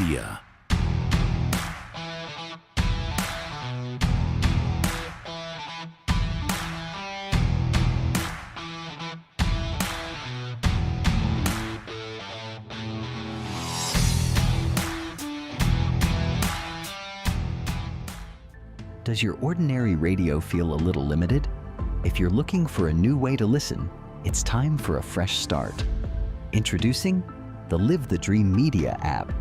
Media. Does your ordinary radio feel a little limited? If you're looking for a new way to listen, it's time for a fresh start. Introducing the Live the Dream Media app,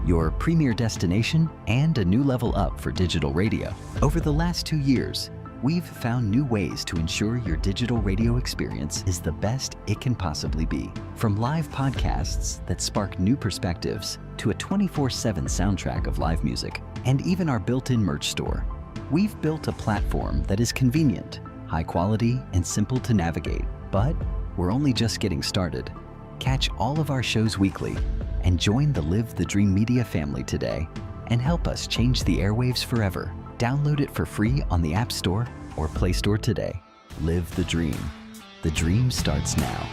your premier destination and a new level up for digital radio. Over the last 2 years, we've found new ways to ensure your digital radio experience is the best it can possibly be. From live podcasts that spark new perspectives to a 24/7 soundtrack of live music, and even our built-in merch store. We've built a platform that is convenient, high quality, and simple to navigate. But we're only just getting started. Catch all of our shows weekly and join the Live the Dream Media family today and help us change the airwaves forever. Download it for free on the App Store or Play Store today. Live the dream. The dream starts now.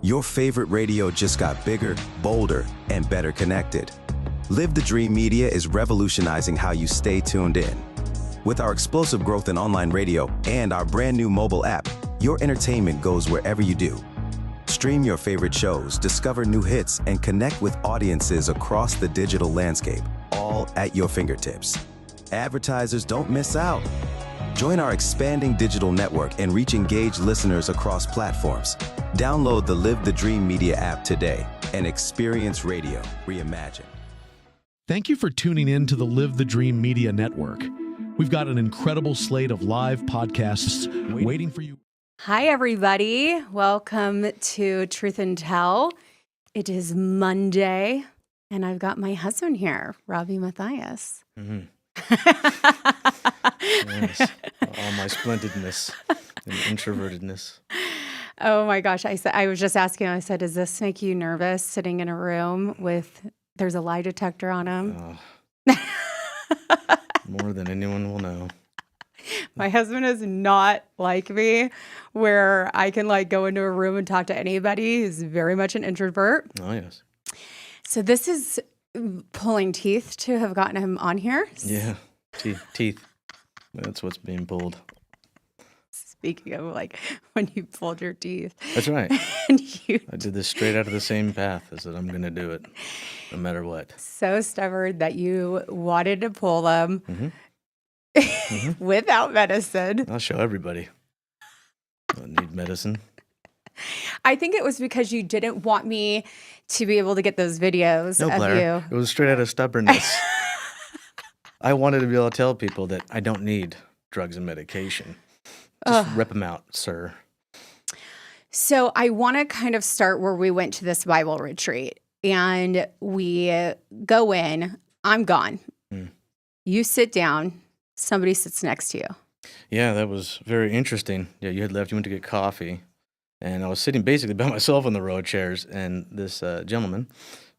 Your favorite radio just got bigger, bolder, and better connected. Live the Dream Media is revolutionizing how you stay tuned in. With our explosive growth in online radio and our brand new mobile app, your entertainment goes wherever you do. Stream your favorite shows, discover new hits, and connect with audiences across the digital landscape, all at your fingertips. Advertisers don't miss out. Join our expanding digital network and reach engaged listeners across platforms. Download the Live the Dream Media app today and experience radio reimagined. Thank you for tuning in to the Live the Dream Media Network. We've got an incredible slate of live podcasts waiting for you. Hi, everybody. Welcome to Truth and Tell. It is Monday, and I've got my husband here, Robbie Matthias. Mm-hmm. Yes. All my splendidness and introvertedness. Oh my gosh. I was just asking him, I said, does this make you nervous sitting in a room with, there's a lie detector on him? More than anyone will know. My husband is not like me, where I can go into a room and talk to anybody. He's very much an introvert. Oh, yes. So this is pulling teeth to have gotten him on here. Yeah. Teeth. That's what's being pulled. Speaking of when you pulled your teeth. That's right. And I did this straight out of the same path. I said, I'm going to do it no matter what. So stubborn that you wanted to pull them Mm-hmm. without medicine. I'll show everybody. I don't need medicine. I think it was because you didn't want me to be able to get those videos No, of Blair. you. It was straight out of stubbornness. I wanted to be able to tell people that I don't need drugs and medication. Just rip them out, sir. So I want to kind of start where we went to this Bible retreat, and we go in. I'm gone. You sit down. Somebody sits next to you. Yeah, that was very interesting. Yeah, you had left. You went to get coffee. And I was sitting basically by myself on the row chairs, and this gentleman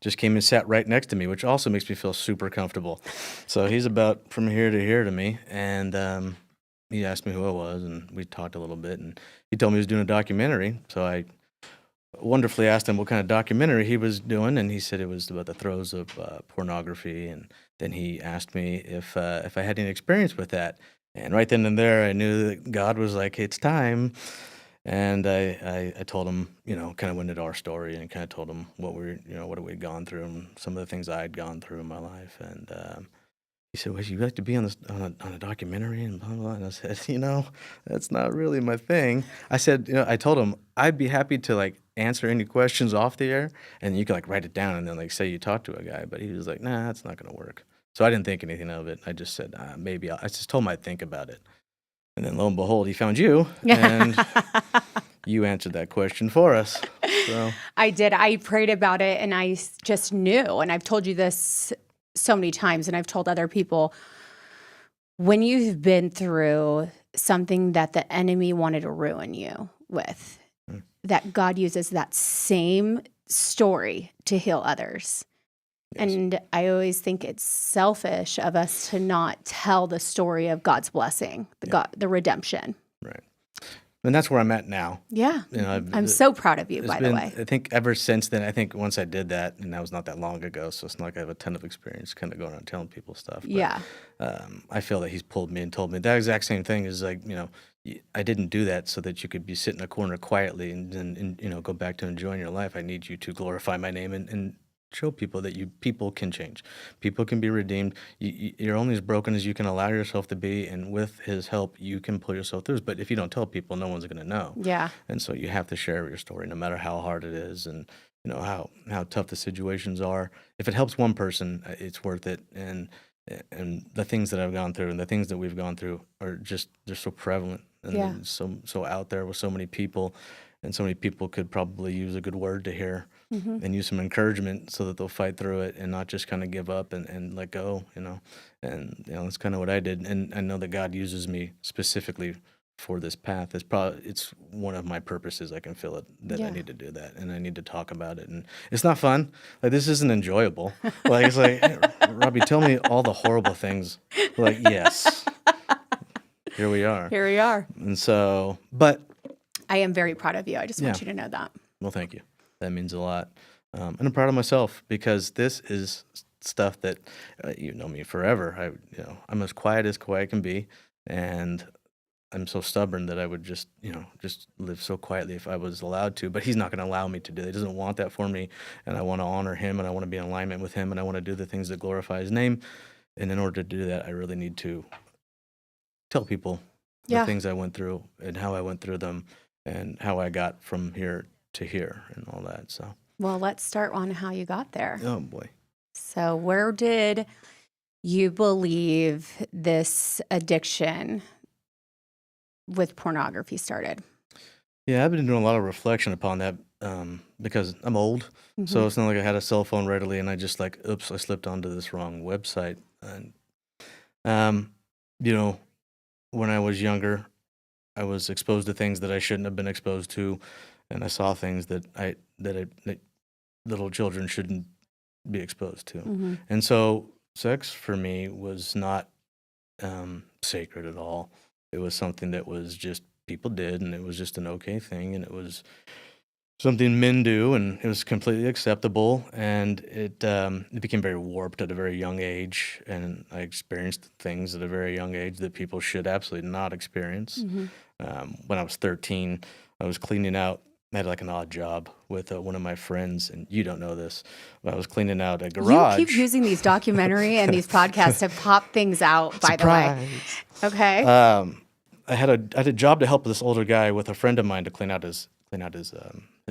just came and sat right next to me, which also makes me feel super comfortable. So he's about from here to here to me, and he asked me who I was, and we talked a little bit, and he told me he was doing a documentary. So I wonderfully asked him what kind of documentary he was doing, and he said it was about the throes of pornography, and then he asked me if I had any experience with that. And right then and there, I knew that God was like, it's time. And I told him, kind of went into our story and kind of told him what we'd gone through and some of the things I had gone through in my life. And he said, well, you'd like to be on a documentary and blah, blah, blah. And I said, that's not really my thing. I said, I told him I'd be happy to answer any questions off the air, and you could write it down and then say you talked to a guy. But he was like, nah, that's not going to work. So I didn't think anything of it. I just said, maybe I just told him I'd think about it. And then lo and behold, he found you, and you answered that question for us. So I did. I prayed about it, and I just knew, and I've told you this so many times, and I've told other people, when you've been through something that the enemy wanted to ruin you with, that God uses that same story to heal others. Yes. And I always think it's selfish of us to not tell the story of God's blessing, the redemption. Right. And that's where I'm at now. Yeah. You know, I'm so proud of you, it's by been, the way. I think ever since then, I think once I did that, and that was not that long ago, so it's not like I have a ton of experience kind of going around telling people stuff. But, Yeah. I feel that he's pulled me and told me that exact same thing is like, you know, I didn't do that so that you could be sitting in a corner quietly and you know, go back to enjoying your life. I need you to glorify my name and show people that people can change. People can be redeemed. You're only as broken as you can allow yourself to be, and with his help, you can pull yourself through. But if you don't tell people, no one's going to know. Yeah. And so you have to share your story, no matter how hard it is, and you know how tough the situations are. If it helps one person, it's worth it. And the things that I've gone through and the things that we've gone through are just they're so prevalent and Yeah. so out there with so many people, and so many people could probably use a good word to hear and use some encouragement so that they'll fight through it and not just kind of give up and let go, you know. And you know that's kind of what I did, and I know that God uses me specifically for this path. It's one of my purposes. I can feel it that I Yeah. need to do that, and I need to talk about it. And it's not fun. Like this isn't enjoyable. Like it's like, "Hey, Robbie, tell me all the horrible things." Like yes, here we are. Here we are. And so, but I am very proud of you. I just want Yeah. you to know that. well, thank you. That means a lot. And I'm proud of myself because this is stuff that you know me forever. I'm as quiet can be, and I'm so stubborn that I would just live so quietly if I was allowed to. But he's not going to allow me to do that. He doesn't want that for me, and I want to honor him, and I want to be in alignment with him, and I want to do the things that glorify his name. And in order to do that, I really need to tell people the Yeah. things I went through and how I went through them and how I got from here to here and all that. So, Well, let's start on how you got there. oh boy. So, where did you believe this addiction with pornography started? Yeah, I've been doing a lot of reflection upon that because I'm old. So it's not like I had a cell phone readily and I just like, oops, I slipped onto this wrong website. And, you know, when I was younger, I was exposed to things that I shouldn't have been exposed to. And I saw things that little children shouldn't be exposed to. Mhm. And so sex for me was not sacred at all. It was something that was just people did, and it was just an okay thing, and it was something men do, and it was completely acceptable. And it became very warped at a very young age, and I experienced things at a very young age that people should absolutely not experience. When I was 13, I was cleaning out. I had like an odd job with one of my friends, and you don't know this, but I was cleaning out a garage. You keep using these documentary and these podcasts to pop things out, by the way. Okay. I had a job to help this older guy with a friend of mine to clean out his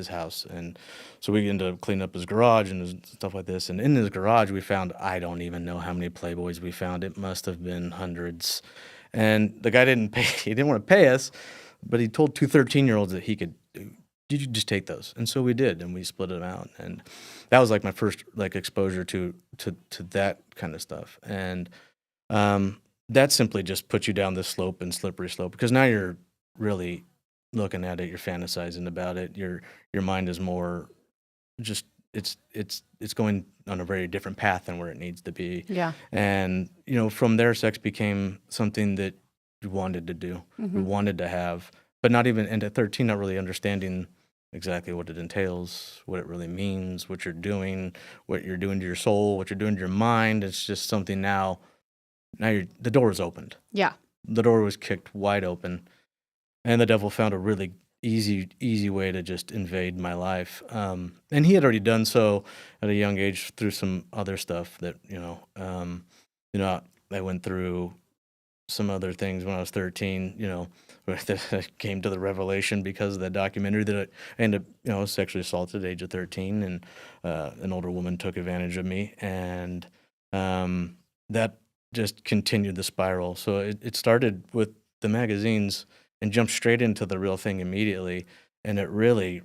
house, and so we ended up cleaning up his garage and stuff like this. And in his garage, we found I don't even know how many Playboys we found. It must have been hundreds. And the guy didn't pay. He didn't want to pay us, but he told two 13-year-olds that he could. Did you just take those? And so we did, and we split them out. And that was like my first like exposure to that kind of stuff. And that simply just puts you down this slope and slippery slope because now you're really looking at it, you're fantasizing about it. Your mind is more just it's going on a very different path than where it needs to be. Yeah. And from there, sex became something that you wanted to do, we wanted to have, but not even, and at 13, not really understanding exactly what it entails, what it really means, what you're doing to your soul, what you're doing to your mind. It's just something now the door is opened. Yeah. The door was kicked wide open, and the devil found a really easy way to just invade my life. And he had already done so at a young age through some other stuff that, I went through some other things when I was 13, that I came to the revelation because of that documentary that I ended up, sexually assaulted at the age of 13, and an older woman took advantage of me, and that just continued the spiral. So it started with the magazines and jumped straight into the real thing immediately, and it really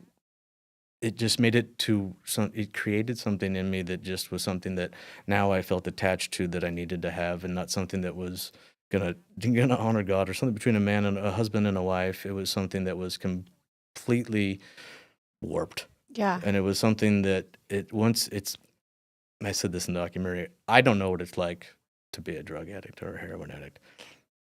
it just made it to some, it created something in me that just was something that now I felt attached to, that I needed to have, and not something that was gonna honor God, or something between a man and a husband and a wife. It was something that was completely warped. Yeah. And it was something that I said this in the documentary, I don't know what it's like to be a drug addict or a heroin addict,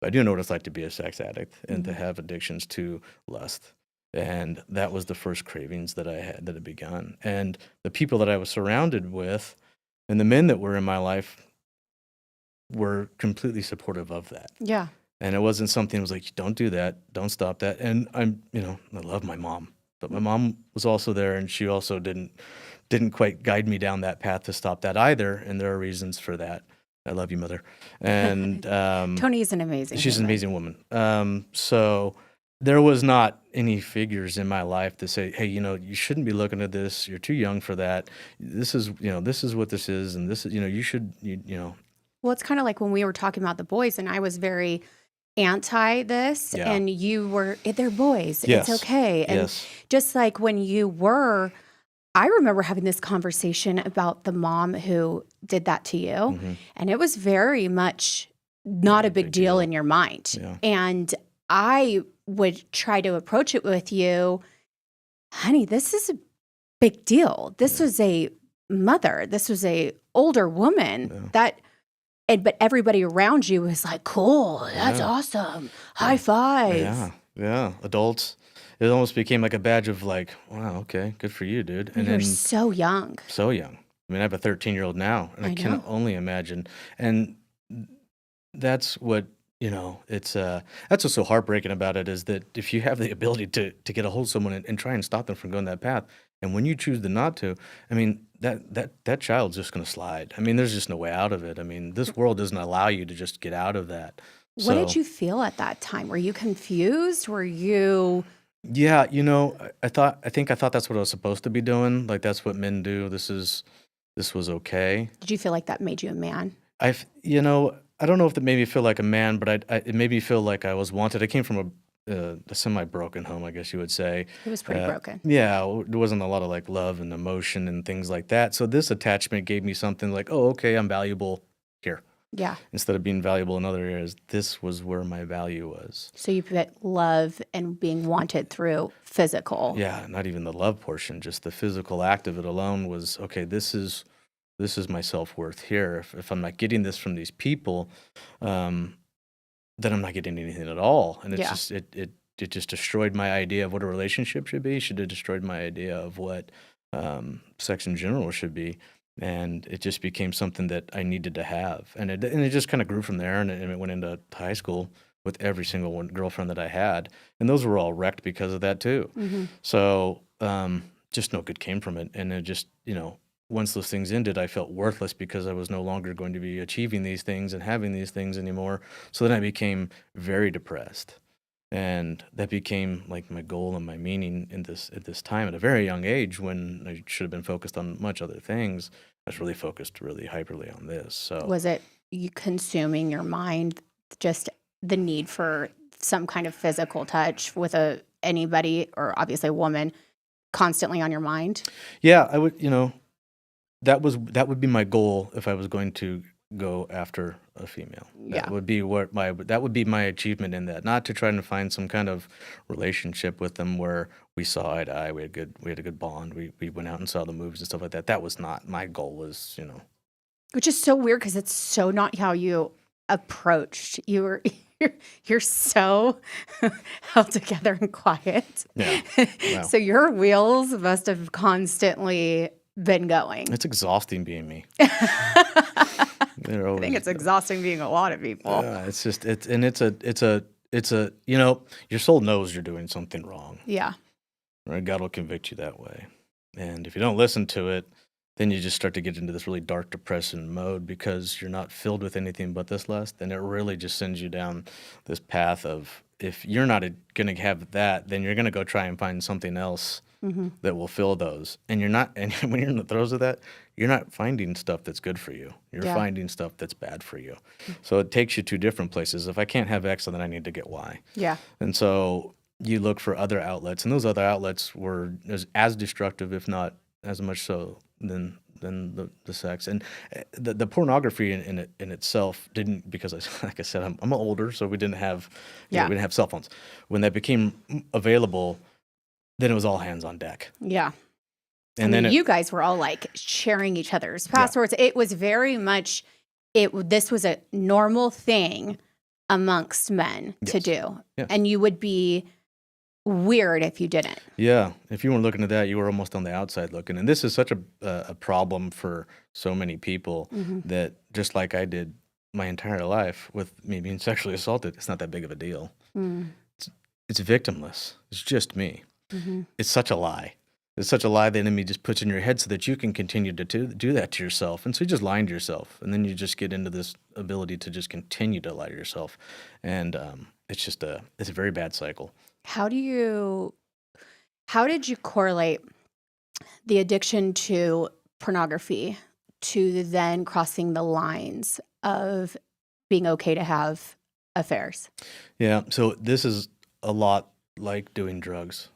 but I do know what it's like to be a sex addict and to have addictions to lust. And that was the first cravings that I had, that had begun. And the people that I was surrounded with and the men that were in my life were completely supportive of that. Yeah. And it wasn't something that was like, don't do that, don't stop that. And I love my mom, but my mom was also there, and she also didn't quite guide me down that path to stop that either. And there are reasons for that. I love you, Mother. And Tony is an amazing she's an human. amazing woman. So there was not any figures in my life to say, hey, you shouldn't be looking at this. You're too young for that. This is what this is. And this is, you should. Well, it's kind of like when we were talking about the boys, and I was very anti this, Yeah. and you were, they're boys. Yes. It's okay. And Yes. just like when you were, I remember having this conversation about the mom who did that to you. Mhm. And it was very much not a big deal in your mind. Yeah. And I would try to approach it with you, honey, this is a big deal. This was a mother. This was a older woman but everybody around you was like, cool, that's Yeah. awesome. High five. Yeah. Adults, it almost became like a badge of like, wow, okay, good for you, dude. And You're then so young. so young. I mean, I have a 13-year-old now, and I I can know. only imagine. And that's what, it's that's what's so heartbreaking about it, is that if you have the ability to get a hold of someone and try and stop them from going that path, and when you choose to not to, I mean, that child's just going to slide. I mean, there's just no way out of it. I mean, this world doesn't allow you to just get out of that. What did So, you feel at that time? Were you confused? Were you, yeah, I think I thought that's what I was supposed to be doing. Like, that's what men do. This was okay. did you feel like that made you a man? I don't know if that made me feel like a man, but it made me feel like I was wanted. I came from a semi-broken home, I guess you would say. It was pretty broken. Yeah, there wasn't a lot of like love and emotion and things like that. So this attachment gave me something like, oh, okay, I'm valuable here. Yeah. Instead of being valuable in other areas, this was where my value was. So you put love and being wanted through physical. Yeah, not even the love portion, just the physical act of it alone was, okay, this is my self-worth here. If I'm not getting this from these people, then I'm not getting anything at all. And it's Yeah. just it just destroyed my idea of what a relationship should be. It should have destroyed my idea of what sex in general should be. And it just became something that I needed to have. And it just kind of grew from there, and it went into high school with every single girlfriend that I had. And those were all wrecked because of that too. Mm-hmm. So just no good came from it. And it just, once those things ended, I felt worthless because I was no longer going to be achieving these things and having these things anymore. So then I became very depressed. And that became like my goal and my meaning at this time at a very young age, when I should have been focused on much other things. I was really focused really hyperly on this. So Was it you consuming your mind, just the need for some kind of physical touch with anybody, or obviously a woman, constantly on your mind? yeah, I would, that would be my goal if I was going to go after a female. Yeah. That would be my achievement in that. Not to try and find some kind of relationship with them where we saw eye to eye, we had a good bond. We went out and saw the movies and stuff like that. That was not my goal. Was Which is so weird because it's so not how you approached. You're so held together and quiet. Yeah. Wow. So your wheels must have constantly been going. It's exhausting being me. I think it's exhausting being a lot of people. It's just it's a your soul knows you're doing something wrong. Yeah. Right? God will convict you that way. And if you don't listen to it, then you just start to get into this really dark, depressing mode because you're not filled with anything but this lust. And it really just sends you down this path of, if you're not going to have that, then you're going to go try and find something else that will fill those. And you're not, and when you're in the throes of that, you're not finding stuff that's good for you. You're Yeah. finding stuff that's bad for you. So it takes you to different places. If I can't have X, then I need to get Y. Yeah. And so you look for other outlets, and those other outlets were as destructive, if not as much so, than the sex. And the pornography in itself didn't, because like I said, I'm older, so we didn't have we didn't have cell phones. When that became available, then it was all hands on deck. Yeah. And I mean, then you guys were all like sharing each other's passwords. It was very much this was a normal thing amongst men to do. Yes. And you would be weird if you didn't. Yeah, if you weren't looking at that, you were almost on the outside looking. And this is such a problem for so many people that, just like I did my entire life with me being sexually assaulted, it's not that big of a deal. It's victimless. It's just me. It's such a lie. It's such a lie the enemy just puts in your head so that you can continue to do that to yourself. And so you just lying to yourself. And then you just get into this ability to just continue to lie to yourself. And it's just it's a very bad cycle. How did you correlate the addiction to pornography to then crossing the lines of being okay to have affairs? Yeah, so this is a lot like doing drugs.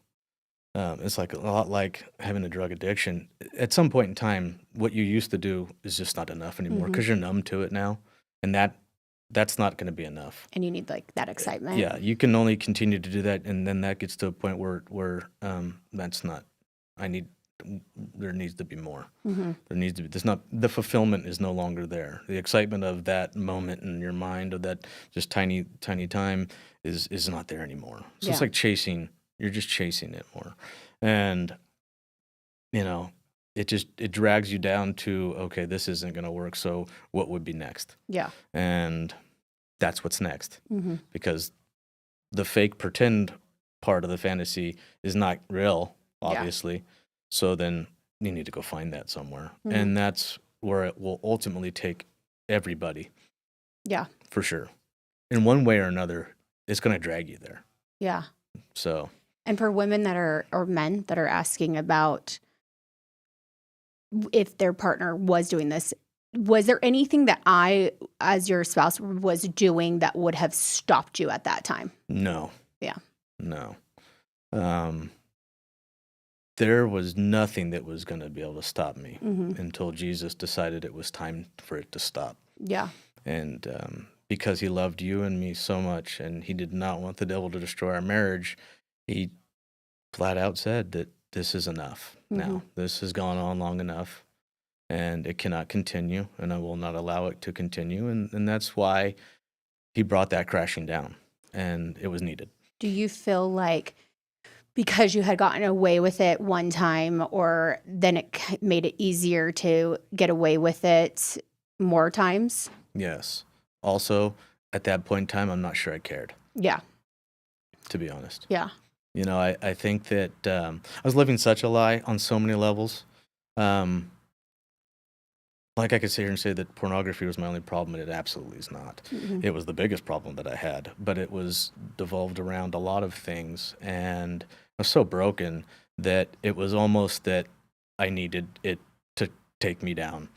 It's like a lot like having a drug addiction. At some point in time, what you used to do is just not enough anymore because you're numb to it now, and that's not going to be enough. And you need like that excitement. Yeah, you can only continue to do that, and then that gets to a point where that's not. There needs to be more. There needs to be. There's not. The fulfillment is no longer there. The excitement of that moment in your mind, of that just tiny time, is not there anymore. So it's like chasing. You're just chasing it more, and it drags you down to, okay, this isn't going to work. So what would be next? Yeah, and that's what's next, because the fake pretend part of the fantasy is not real, obviously. So then you need to go find that somewhere, and that's where it will ultimately take everybody. Yeah, for sure. In one way or another, it's going to drag you there. Yeah. So. And for women or men that are asking about if their partner was doing this, was there anything that I, as your spouse, was doing that would have stopped you at that time? No. Yeah. No. There was nothing that was going to be able to stop me until Jesus decided it was time for it to stop. Yeah. And because he loved you and me so much, and he did not want the devil to destroy our marriage, he flat out said that this is enough now. This has gone on long enough, and it cannot continue, and I will not allow it to continue. And that's why he brought that crashing down, and it was needed. Do you feel like because you had gotten away with it one time, or then it made it easier to get away with it more times? Yes. Also, at that point in time, I'm not sure I cared. Yeah. To be honest. Yeah. I think that I was living such a lie on so many levels. Like I could sit here and say that pornography was my only problem, and it absolutely is not. It was the biggest problem that I had, but it was devolved around a lot of things, and I was so broken that it was almost that I needed it to take me down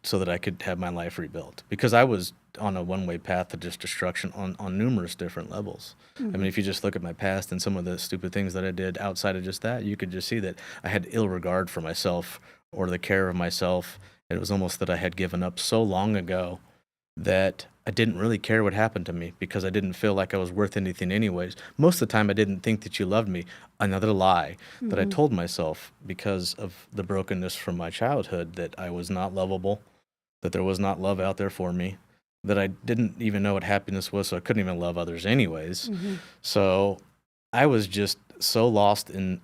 so that I could have my life rebuilt, because I was on a one-way path to just destruction on numerous different levels. I mean, if you just look at my past and some of the stupid things that I did outside of just that, you could just see that I had ill regard for myself or the care of myself. It was almost that I had given up so long ago that I didn't really care what happened to me, because I didn't feel like I was worth anything anyways. Most of the time, I didn't think that you loved me. Another lie that I told myself because of the brokenness from my childhood, that I was not lovable, that there was not love out there for me, that I didn't even know what happiness was, so I couldn't even love others anyways. So I was just so lost in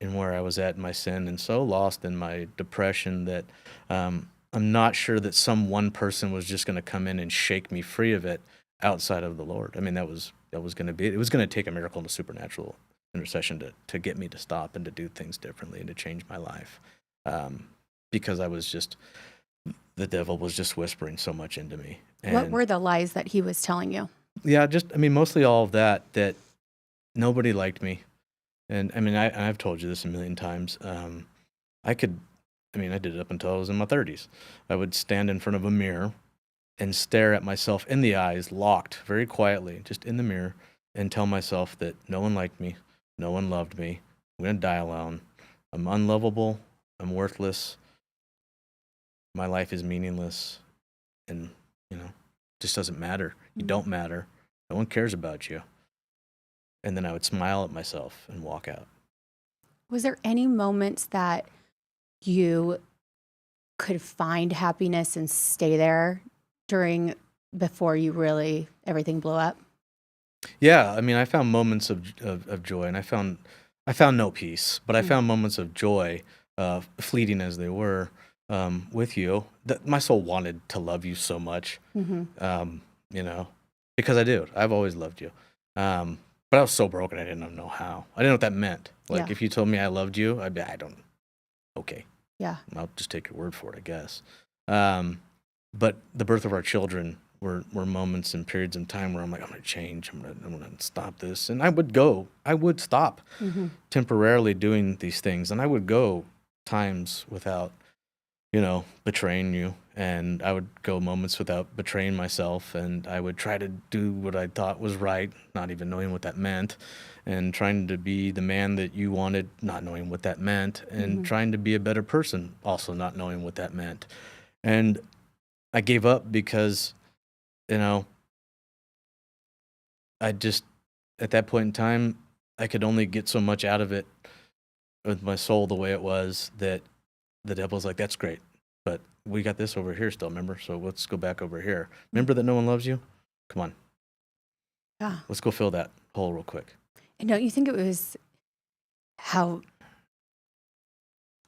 where I was at in my sin, and so lost in my depression that I'm not sure that some one person was just going to come in and shake me free of it outside of the Lord. I mean, it was going to take a miracle and a supernatural intercession to get me to stop and to do things differently and to change my life, because the devil was just whispering so much into me. And what were the lies that he was telling you? Yeah, mostly all of that nobody liked me. And I mean, I've told you this a million times. I did it up until I was in my 30s. I would stand in front of a mirror and stare at myself in the eyes, locked very quietly, just in the mirror, and tell myself that no one liked me, no one loved me, I'm going to die alone, I'm unlovable, I'm worthless, my life is meaningless, and, just doesn't matter. You don't matter. No one cares about you. And then I would smile at myself and walk out. Was there any moments that you could find happiness and stay there before you really, everything blew up? Yeah, I mean, I found moments of joy, and I found no peace, but I found moments of joy, fleeting as they were, with you. That my soul wanted to love you so much, because I do. I've always loved you, but I was so broken I didn't know how. I didn't know what that meant. Like, Yeah. if you told me I loved you, I'd be, I don't. Okay, Yeah. I'll just take your word for it, I guess. But the birth of our children were moments and periods in time where I'm like, I'm going to change. I'm going to stop this. And I would stop temporarily doing these things. And I would go times without, betraying you. And I would go moments without betraying myself. And I would try to do what I thought was right, not even knowing what that meant. And trying to be the man that you wanted, not knowing what that meant. And trying to be a better person, also not knowing what that meant. And I gave up because, I just, at that point in time, I could only get so much out of it with my soul the way it was, that the devil's like, that's great, but we got this over here still, remember? So let's go back over here. Remember that no one loves you? Come on. Yeah. Let's go fill that hole real quick. And don't you think it was how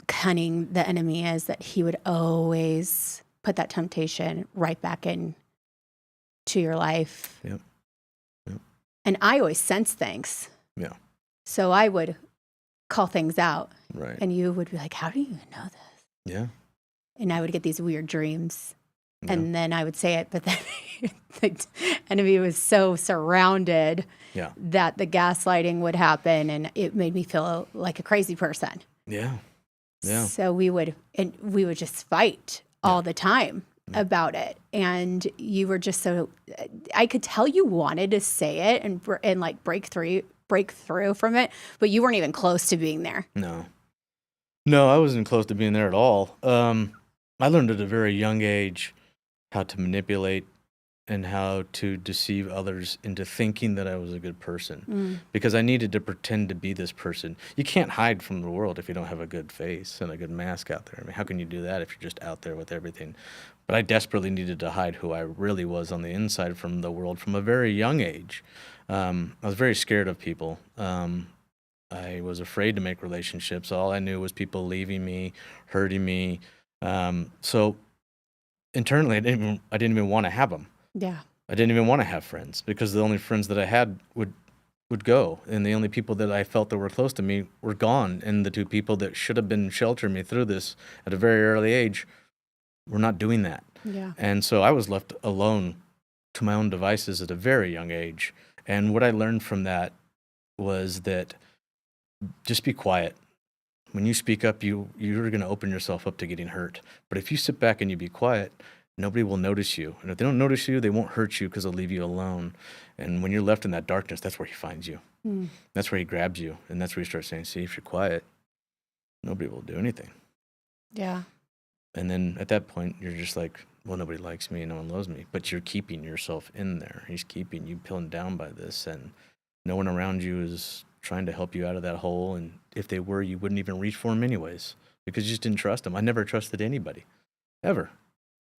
cunning the enemy is, that he would always put that temptation right back in to your life? Yep. And I always sense things. Yeah. So I would call things out, Right. and you would be like, how do you know this? Yeah. And I would get these weird dreams. Yeah. And then I would say it, but then the enemy was so surrounded Yeah. that the gaslighting would happen, and it made me feel like a crazy person. Yeah. Yeah. So we would just fight all the time about it. And you were just so, I could tell you wanted to say it and like break through from it, but you weren't even close to being there. No, I wasn't close to being there at all. I learned at a very young age how to manipulate and how to deceive others into thinking that I was a good person, because I needed to pretend to be this person. You can't hide from the world if you don't have a good face and a good mask out there. I mean, how can you do that if you're just out there with everything? But I desperately needed to hide who I really was on the inside from the world from a very young age. I was very scared of people. I was afraid to make relationships. All I knew was people leaving me, hurting me. So internally, I didn't even want to have them. Yeah. I didn't even want to have friends, because the only friends that I had would go, and the only people that I felt that were close to me were gone. And the two people that should have been sheltering me through this at a very early age were not doing that. Yeah. And so I was left alone to my own devices at a very young age. And what I learned from that was that just be quiet. When you speak up, you're going to open yourself up to getting hurt. But if you sit back and you be quiet, nobody will notice you. And if they don't notice you, they won't hurt you, because they'll leave you alone. And when you're left in that darkness, that's where he finds you. That's where he grabs you. And that's where you start saying, see, if you're quiet, nobody will do anything. Yeah. And then at that point, you're just like, well, nobody likes me and no one loves me. But you're keeping yourself in there. He's keeping you pinned down by this. And no one around you is trying to help you out of that hole. And if they were, you wouldn't even reach for them anyways, because you just didn't trust them. I never trusted anybody, ever.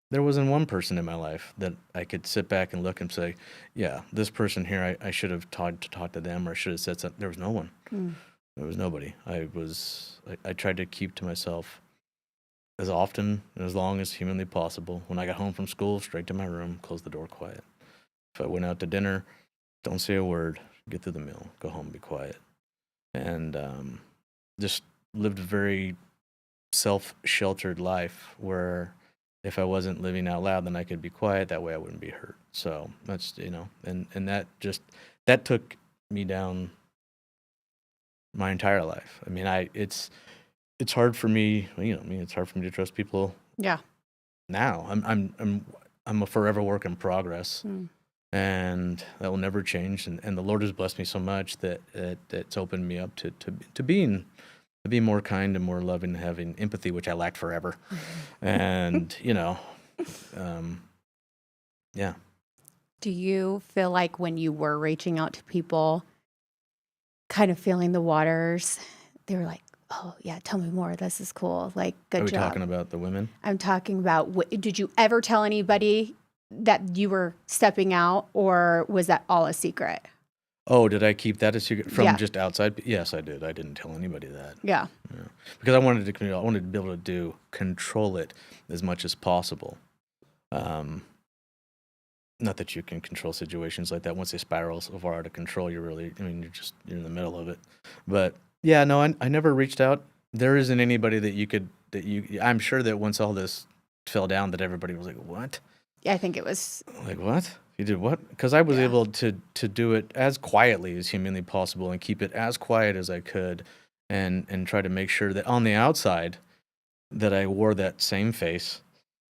There wasn't one person in my life that I could sit back and look and say, yeah, this person here, I should have talked to them, or I should have said something. There was no one. There was nobody. I tried to keep to myself as often and as long as humanly possible. When I got home from school, straight to my room, close the door quiet. If I went out to dinner, don't say a word, get through the meal, go home, be quiet. And just lived a very self-sheltered life, where if I wasn't living out loud, then I could be quiet. That way I wouldn't be hurt. So that's, and that took me down my entire life. I mean, it's hard for me, it's hard for me to trust people. Yeah. Now I'm a forever work in progress. and that will never change. And the Lord has blessed me so much that it's opened me up to be more kind and more loving, having empathy, which I lacked forever. And yeah. Do you feel like when you were reaching out to people, kind of feeling the waters, they were like, oh, yeah, tell me more. This is cool. Like, good Are we job. talking about the women? I'm talking about, did you ever tell anybody that you were stepping out, or was that all a secret? Oh, did I keep that a secret from Yeah. just outside? Yes, I did. I didn't tell anybody that. Yeah. Yeah. Because I wanted to be able to control it as much as possible. Not that you can control situations like that. Once they spiral so far out of control, you're in the middle of it. But yeah, no, I never reached out. There isn't anybody I'm sure that once all this fell down that everybody was like, what? Yeah, I think it was. Like, what? You did what? Because I was Yeah. able to do it as quietly as humanly possible and keep it as quiet as I could and try to make sure that on the outside that I wore that same face,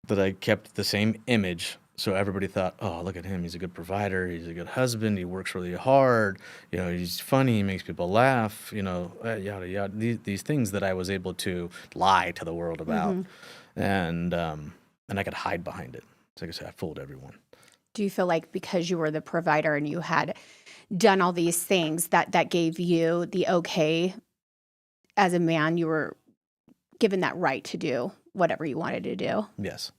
that I kept the same image. So everybody thought, oh, look at him. He's a good provider. He's a good husband. He works really hard. He's funny. He makes people laugh, yada, yada. These things that I was able to lie to the world about. And I could hide behind it. So like I said, I fooled everyone. Do you feel like because you were the provider and you had done all these things that gave you the okay as a man, you were given that right to do whatever you wanted to do? Yes.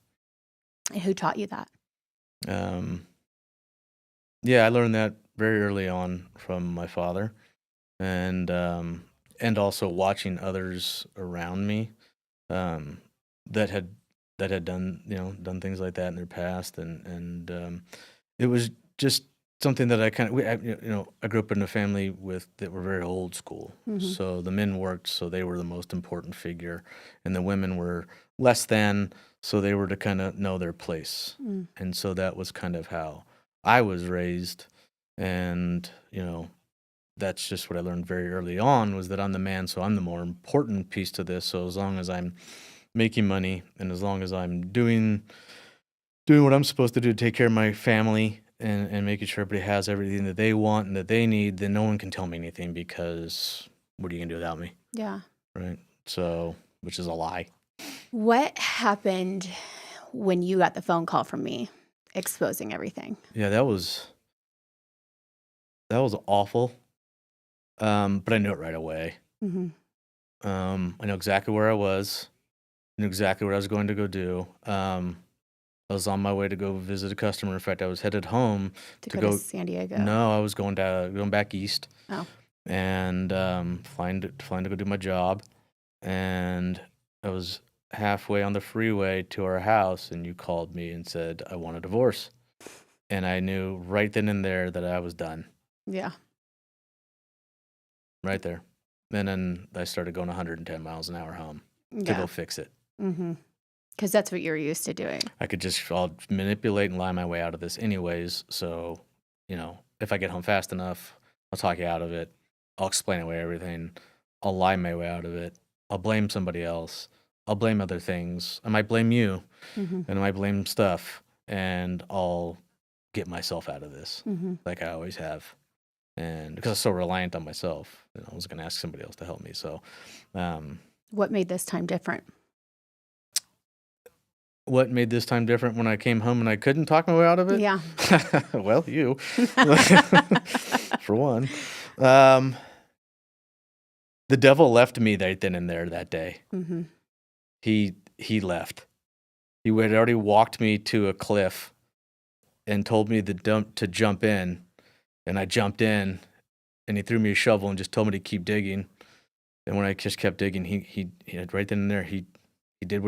And who taught you that? Yeah, I learned that very early on from my father, and also watching others around me that had done things like that in their past, and it was just something that I grew up in a family that were very old school. So the men worked, so they were the most important figure, and the women were less than, so they were to kind of know their place. And so that was kind of how I was raised, and that's just what I learned very early on, was that I'm the man, so I'm the more important piece to this. So as long as I'm making money and as long as I'm doing what I'm supposed to do to take care of my family and making sure everybody has everything that they want and that they need, then no one can tell me anything, because what are you going to do without me? Yeah. Right? So, which is a lie. What happened when you got the phone call from me exposing everything? Yeah, that was awful. But I knew it right away. I know exactly where I was. I knew exactly what I was going to go do. I was on my way to go visit a customer. In fact, I was headed home to go to San Diego. No, I was going back east. Oh. And flying to go do my job. And I was halfway on the freeway to our house, and you called me and said, I want a divorce. And I knew right then and there that I was done. Yeah. Right there. And then I started going 110 miles an hour home to go fix it. Because that's what you're used to doing. I'll manipulate and lie my way out of this anyways. So, if I get home fast enough, I'll talk you out of it. I'll explain away everything. I'll lie my way out of it. I'll blame somebody else. I'll blame other things. I might blame you, and I might blame stuff, and I'll get myself out of this, like I always have. And because I'm so reliant on myself, I was going to ask somebody else to help me. So, what made this time different? What made this time different when I came home and I couldn't talk my way out of it? Yeah. Well, you, for one. The devil left me right then and there that day. He left. He had already walked me to a cliff and told me to jump in, and I jumped in, and he threw me a shovel and just told me to keep digging. And when I just kept digging, he right then and there he did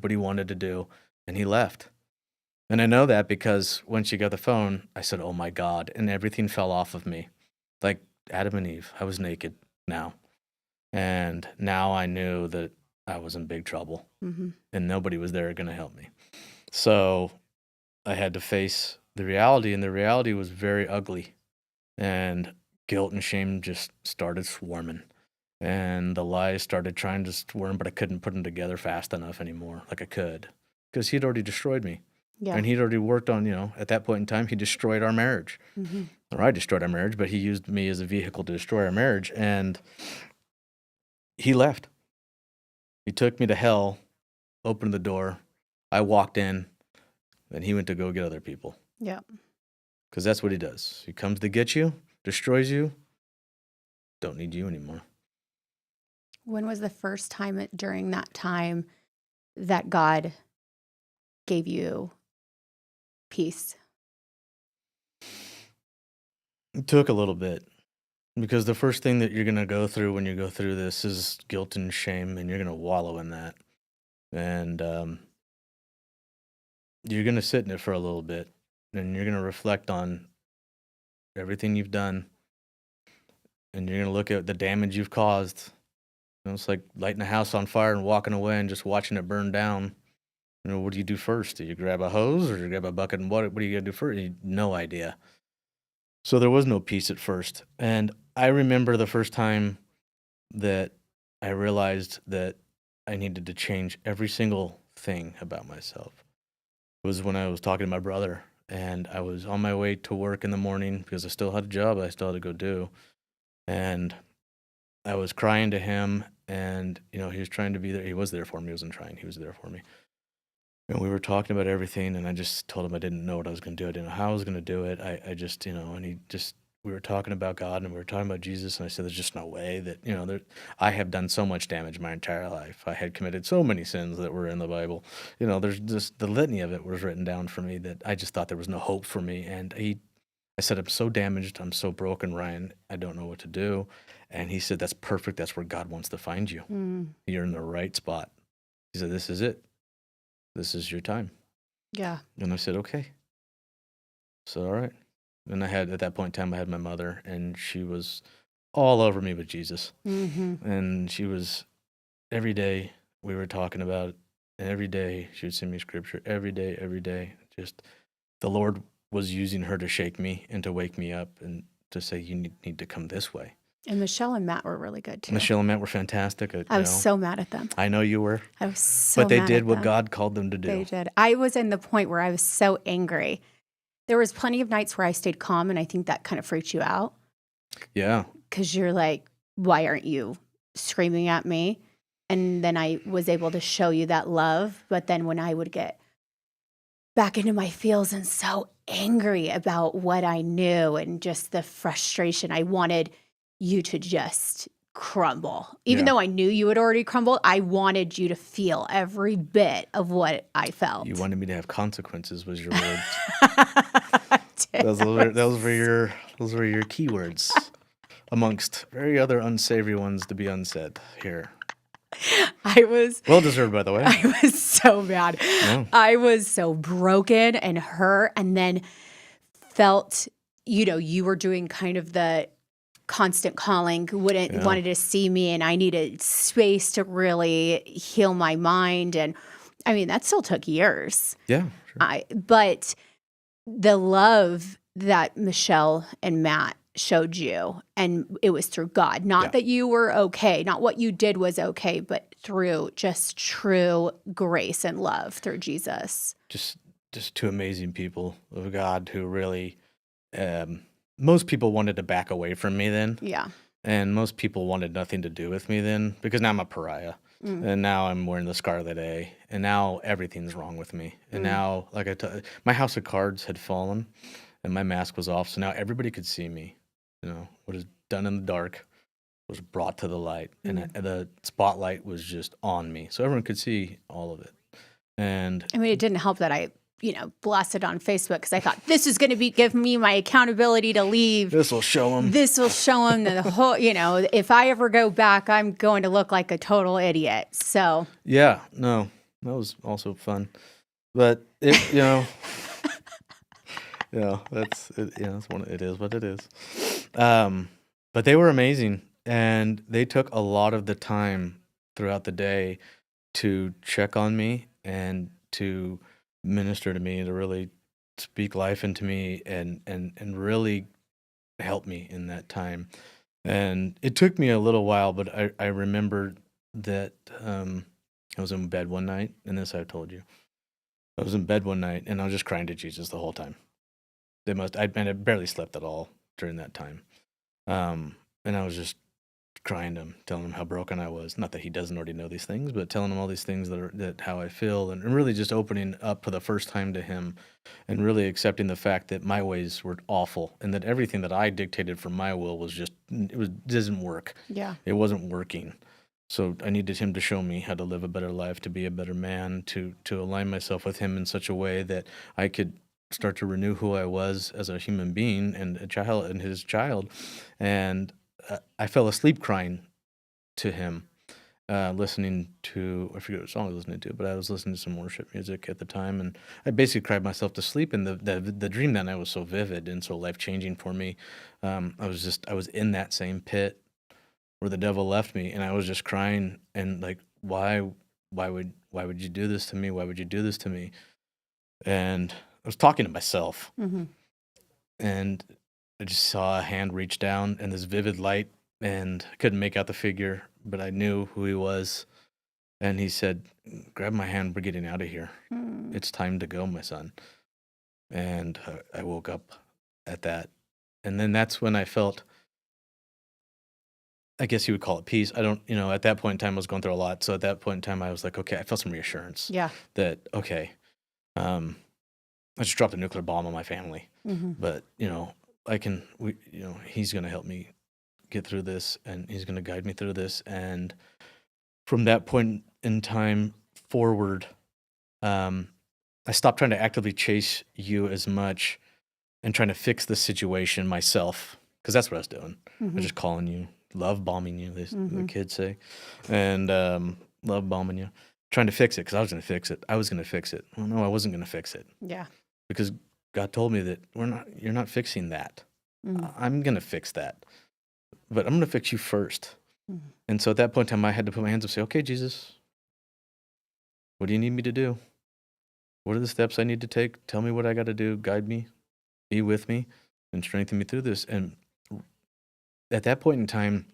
what he wanted to do, and he left. And I know that because when she got the phone, I said, "Oh my God," and everything fell off of me, like Adam and Eve. I was naked now, and now I knew that I was in big trouble, and nobody was there going to help me. So I had to face the reality, and the reality was very ugly, and guilt and shame just started swarming. And the lies started trying to swarm, but I couldn't put them together fast enough anymore, like I could, because he'd already destroyed me. Yeah. And he'd already worked on, at that point in time, he destroyed our marriage. Mm-hmm. Or I destroyed our marriage, but he used me as a vehicle to destroy our marriage. And he left. He took me to hell, opened the door. I walked in, and he went to go get other people. Yeah. Because that's what he does. He comes to get you, destroys you, don't need you anymore. When was the first time during that time that God gave you peace? It took a little bit. Because the first thing that you're going to go through when you go through this is guilt and shame, and you're going to wallow in that. And you're going to sit in it for a little bit, and you're going to reflect on everything you've done, and you're going to look at the damage you've caused. It's like lighting a house on fire and walking away and just watching it burn down. What do you do first? Do you grab a hose or do you grab a bucket and water? What are you going to do first? No idea. So there was no peace at first. And I remember the first time that I realized that I needed to change every single thing about myself. It was when I was talking to my brother, and I was on my way to work in the morning because I still had a job I still had to go do. And I was crying to him, and, he was trying to be there. He was there for me. He wasn't trying. He was there for me. And we were talking about everything, and I just told him I didn't know what I was going to do. I didn't know how I was going to do it. I just, and we were talking about God, and we were talking about Jesus, and I said, there's just no way that, I have done so much damage my entire life. I had committed so many sins that were in the Bible. There's just the litany of it was written down for me that I just thought there was no hope for me. And I said, I'm so damaged. I'm so broken, Ryan. I don't know what to do. And he said, that's perfect. That's where God wants to find you. You're in the right spot. He said, this is it. This is your time. Yeah. And I said, okay. So, all right. And at that point in time, I had my mother, and she was all over me with Jesus. Mm-hmm. And she was, every day we were talking about it, and every day she would send me scripture, every day. Just the Lord was using her to shake me and to wake me up and to say, you need to come this way. And Michelle and Matt were really good too. Michelle and Matt were fantastic. I was so mad at them. I know you were. I was so But they mad did at what them. God called them to do. They did. I was in the point where I was so angry. There was plenty of nights where I stayed calm, and I think that kind of freaked you out. Yeah. Because you're like, why aren't you screaming at me? And then I was able to show you that love. But then when I would get back into my feels and so angry about what I knew and just the frustration, I wanted you to just crumble. Even though I knew you had already crumbled, I wanted you to feel every bit of what I felt. You wanted me to have consequences, was your words. I did. Those were your key words, amongst very other unsavory ones to be unsaid here. I was Well deserved, by the way. I was so mad. Yeah. I was so broken and hurt, and then felt, you were doing kind of the constant calling, wanted to see me, and I needed space to really heal my mind. And I mean, that still took years. Yeah, sure. But the love that Michelle and Matt showed you, and it was through God, not that you were okay, not what you did was okay, but through just true grace and love through Jesus. Just two amazing people of God who really, most people wanted to back away from me then. Yeah. And most people wanted nothing to do with me then, because now I'm a pariah. And now I'm wearing the Scarlet A, and now everything's wrong with me. And now, like my house of cards had fallen, and my mask was off, so now everybody could see me. What is done in the dark was brought to the light, and the spotlight was just on me, so everyone could see all of it. And I mean, it didn't help that I, blasted on Facebook because I thought this is going to give me my accountability to leave. this will show them. This will show them the whole, if I ever go back, I'm going to look like a total idiot. So Yeah, no, that was also fun, but it, that's it. That's one. It is what it is. But they were amazing, and they took a lot of the time throughout the day to check on me and to minister to me and to really speak life into me and really help me in that time. And it took me a little while, but I remember that I was in bed one night, and this I've told you. I was in bed one night and I was just crying to Jesus the whole time. I barely slept at all during that time. And I was just crying to him, telling him how broken I was. Not that he doesn't already know these things, but telling him all these things that how I feel, and really just opening up for the first time to him, and really accepting the fact that my ways were awful, and that everything that I dictated from my will doesn't work. Yeah. It wasn't working. So I needed him to show me how to live a better life, to be a better man, to align myself with him in such a way that I could start to renew who I was as a human being and his child. And I fell asleep crying to him, listening to, I forget what song I was listening to, but I was listening to some worship music at the time, and I basically cried myself to sleep. And the dream that night was so vivid and so life changing for me. I was in that same pit where the devil left me, and I was just crying and like, why would you do this to me? Why would you do this to me? And I was talking to myself, Mm-hmm. and I just saw a hand reach down and this vivid light, and I couldn't make out the figure, but I knew who he was. And he said, "Grab my hand, we're getting out of here. Mm. It's time to go, my son." And I woke up at that. And then that's when I felt, I guess you would call it peace. I don't, at that point in time, I was going through a lot. So at that point in time, I was like, okay, I felt some reassurance Yeah. that, okay, I just dropped a nuclear bomb on my family. Mm-hmm. But, he's going to help me get through this, and he's going to guide me through this. And from that point in time forward, I stopped trying to actively chase you as much and trying to fix the situation myself, because that's what I was doing. I Mm-hmm. was just calling you, love bombing you, the Mhm. kids say, and love bombing you, trying to fix it because I was going to fix it. I was going to fix it. Well, no, I wasn't going to fix it, Yeah. because God told me that you're not fixing that. Mhm. I'm going to fix that, but I'm going to fix you first. Mhm. And so at that point in time, I had to put my hands up and say, okay, Jesus, what do you need me to do? What are the steps I need to take? Tell me what I got to do. Guide me, be with me, and strengthen me through this. And at that point in time,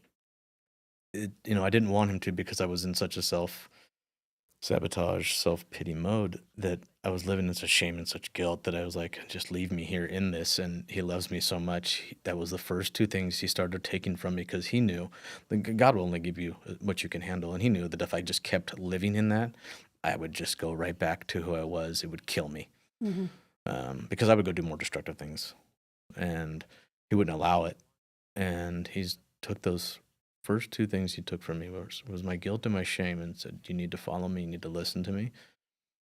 I didn't want him to, because I was in such a self-sabotage, self-pity mode, that I was living in such shame and such guilt that I was like, just leave me here in this. And he loves me so much. That was the first two things he started taking from me, because he knew that God will only give you what you can handle. And he knew that if I just kept living in that, I would just go right back to who I was. It would kill me, Mhm. because I would go do more destructive things, and he wouldn't allow it. And he's took those first two things he took from me was my guilt and my shame, and said, you need to follow me, you need to listen to me,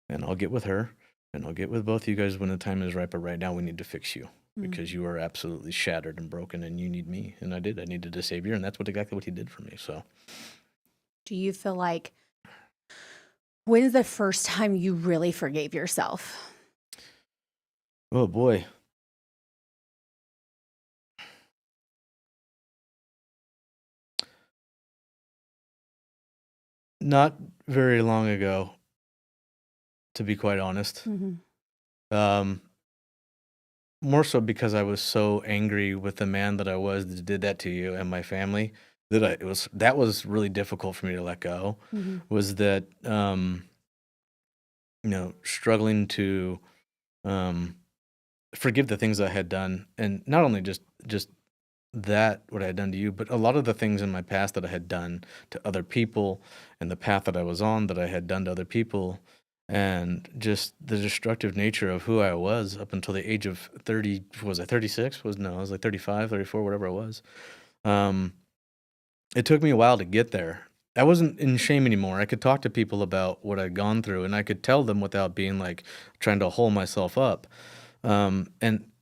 and I'll get with her, and I'll get with both of you guys when the time is right, but right now we need to fix you, because you are absolutely shattered and broken, and you need me. And I did. I needed a savior, and that's exactly what he did for me. So Do you feel like, when's the first time you really forgave yourself? oh boy, not very long ago, to be quite honest. Mm-hmm. More so because I was so angry with the man that I was that did that to you and my family, that that was really difficult for me to let go. Mm-hmm. Was that struggling to forgive the things I had done, and not only just that what I had done to you, but a lot of the things in my past that I had done to other people, and the path that I was on that I had done to other people, and just the destructive nature of who I was up until the age of 30. Was I 36? I was like 35, 34, whatever I was. It took me a while to get there. I wasn't in shame anymore. I could talk to people about what I'd gone through, and I could tell them without being like trying to hold myself up. And